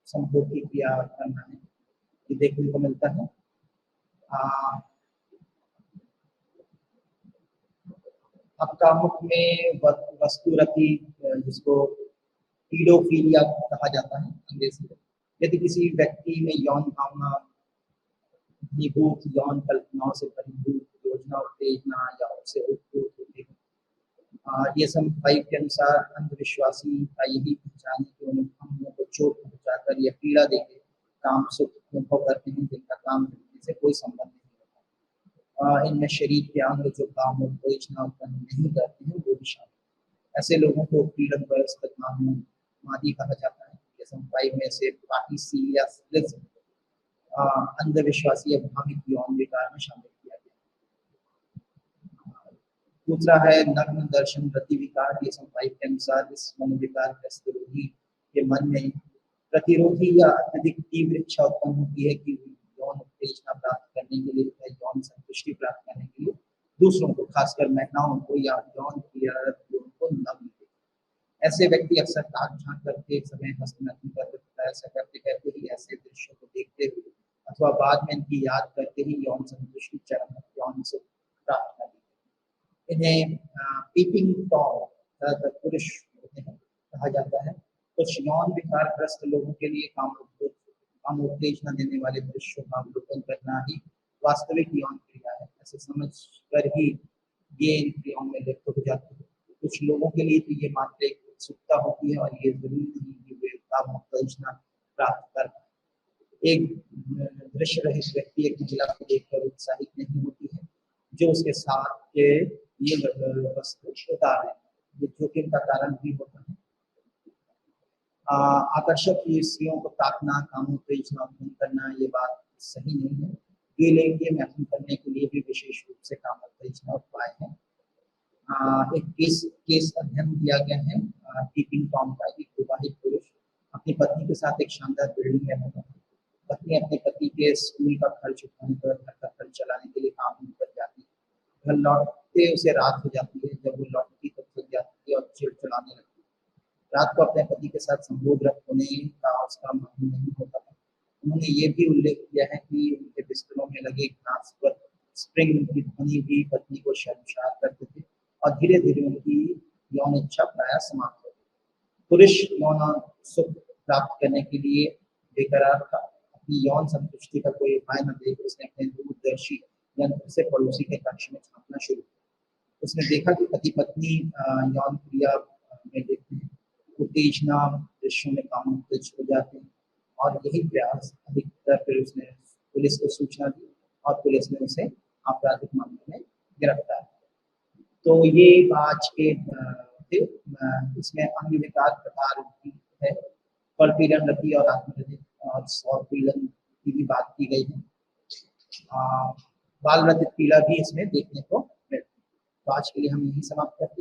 संभोग की क्रिया करना है, ये देखने को मिलता है। अब कामुक में वस्तुरति, जिसको पीडोफिलिया कहा जाता है अंग्रेजी में, यदि किसी व्यक्ति में यौन भावना, भूख, यौन कल्पनाओं से परिभूत योजना, उत्तेजना या उससे उत्प्रेरित होती है। ये सब 5 के अनुसार अंधविश्वासी का यही पहचान है कि उन्हें को चोट पहुंचाकर या पीड़ा देकर काम सुख अनुभव करते हैं, जिनका काम करने से कोई संबंध नहीं होता। इनमें शरीर के अंग जो काम उत्तेजना उत्पन्न नहीं करते हैं वो भी शामिल। ऐसे लोगों को पीड़नग्रस्त मादी कहा जाता है। DSM 5 में से पैराफिलिया अंधविश्वासी या भ्रामिक यौन विकार में शामिल किया गया। दूसरा है नग्न दर्शन रति विकार। DSM 5 के अनुसार इस मनोविकार ग्रस्त रोगी के मन में प्रतिरोधी या अत्यधिक तीव्र इच्छा उत्पन्न होती है कि यौन उत्तेजना प्राप्त करने के लिए, यौन संतुष्टि प्राप्त करने के लिए दूसरों को, खासकर महिलाओं को या यौन क्रियारत लोगों को नग्न। ऐसे व्यक्ति अक्सर ताक झांक करते समय हस्तमैथुन करते तथा ऐसा करते करते ही ऐसे दृश्यों को देखते हुए अथवा बाद में इनकी याद करते ही यौन संतुष्टि चरम यौन से प्राप्त कर लेते हैं। इन्हें पीपिंग टॉम पुरुष होते हैं कहा जाता है। कुछ यौन विकारग्रस्त लोगों के लिए काम उत्तेजना देने वाले दृश्यों का अवलोकन करना ही वास्तविक यौन क्रिया है। ऐसे समझ कर ही ये इन क्रियाओं में लिप्त हो जाती है। कुछ लोगों के लिए तो ये मात्र एक उत्सुकता होती है और ये जरूरी नहीं कि वे काम उत्तेजना प्राप्त कर पाए। एक दृश्य रहित व्यक्ति एक महिला को देखकर उत्साहित नहीं होती है जो उसके साथ के ये वस्तु उतार है, ये जोखिम का कारण भी होता है। आकर्षक स्त्रियों को ताकना, काम उत्तेजना उत्पन्न करना, ये बात सही नहीं है। द्विलिंगीय मैथुन करने के लिए भी विशेष रूप से काम उत्तेजना उपाय है। एक केस अध्ययन किया गया है टीपिंग टॉम का। एक विवाहित पुरुष अपनी पत्नी के साथ एक शानदार बिल्डिंग में रहता है। पत्नी अपने पति के स्कूल का खर्च उठाने पर घर का खर्च चलाने के लिए काम कर जाती है। घर लौटते उसे रात हो जाती है। जब वो लौटती तो थक जाती है और चिड़चिड़ाने लगती है। रात को अपने पति के साथ संभोग होने का उसका मन नहीं होता था। उन्होंने ये भी उल्लेख किया है कि उनके बिस्तरों में लगे घास पर स्प्रिंग की ध्वनि भी पत्नी को शर्मसार करते थे और धीरे धीरे उनकी यौन इच्छा प्राय समाप्त हो गई। पुरुष यौन सुख प्राप्त करने के लिए बेकरार था। अपनी यौन संतुष्टि का कोई उपाय न देख उसने अपने दूरदर्शी यंत्र से पड़ोसी के कक्ष में झांकना शुरू किया। उसने देखा कि पति पत्नी यौन क्रिया में देखते हैं, उत्तेजना दृश्यों में काम उत्तेज हो जाते हैं और यही प्रयास अधिकतर फिर उसने पुलिस को सूचना दी और पुलिस ने उसे आपराधिक मामले में गिरफ्तार। तो ये बाज के थे। इसमें अंग विकार प्रकार भी है, परपीड़न रति और आत्मरति और सौर पीड़न की भी बात की गई है। बाल रतित पीड़ा भी इसमें देखने को मिलती है। तो आज के लिए हम यही समाप्त करते हैं।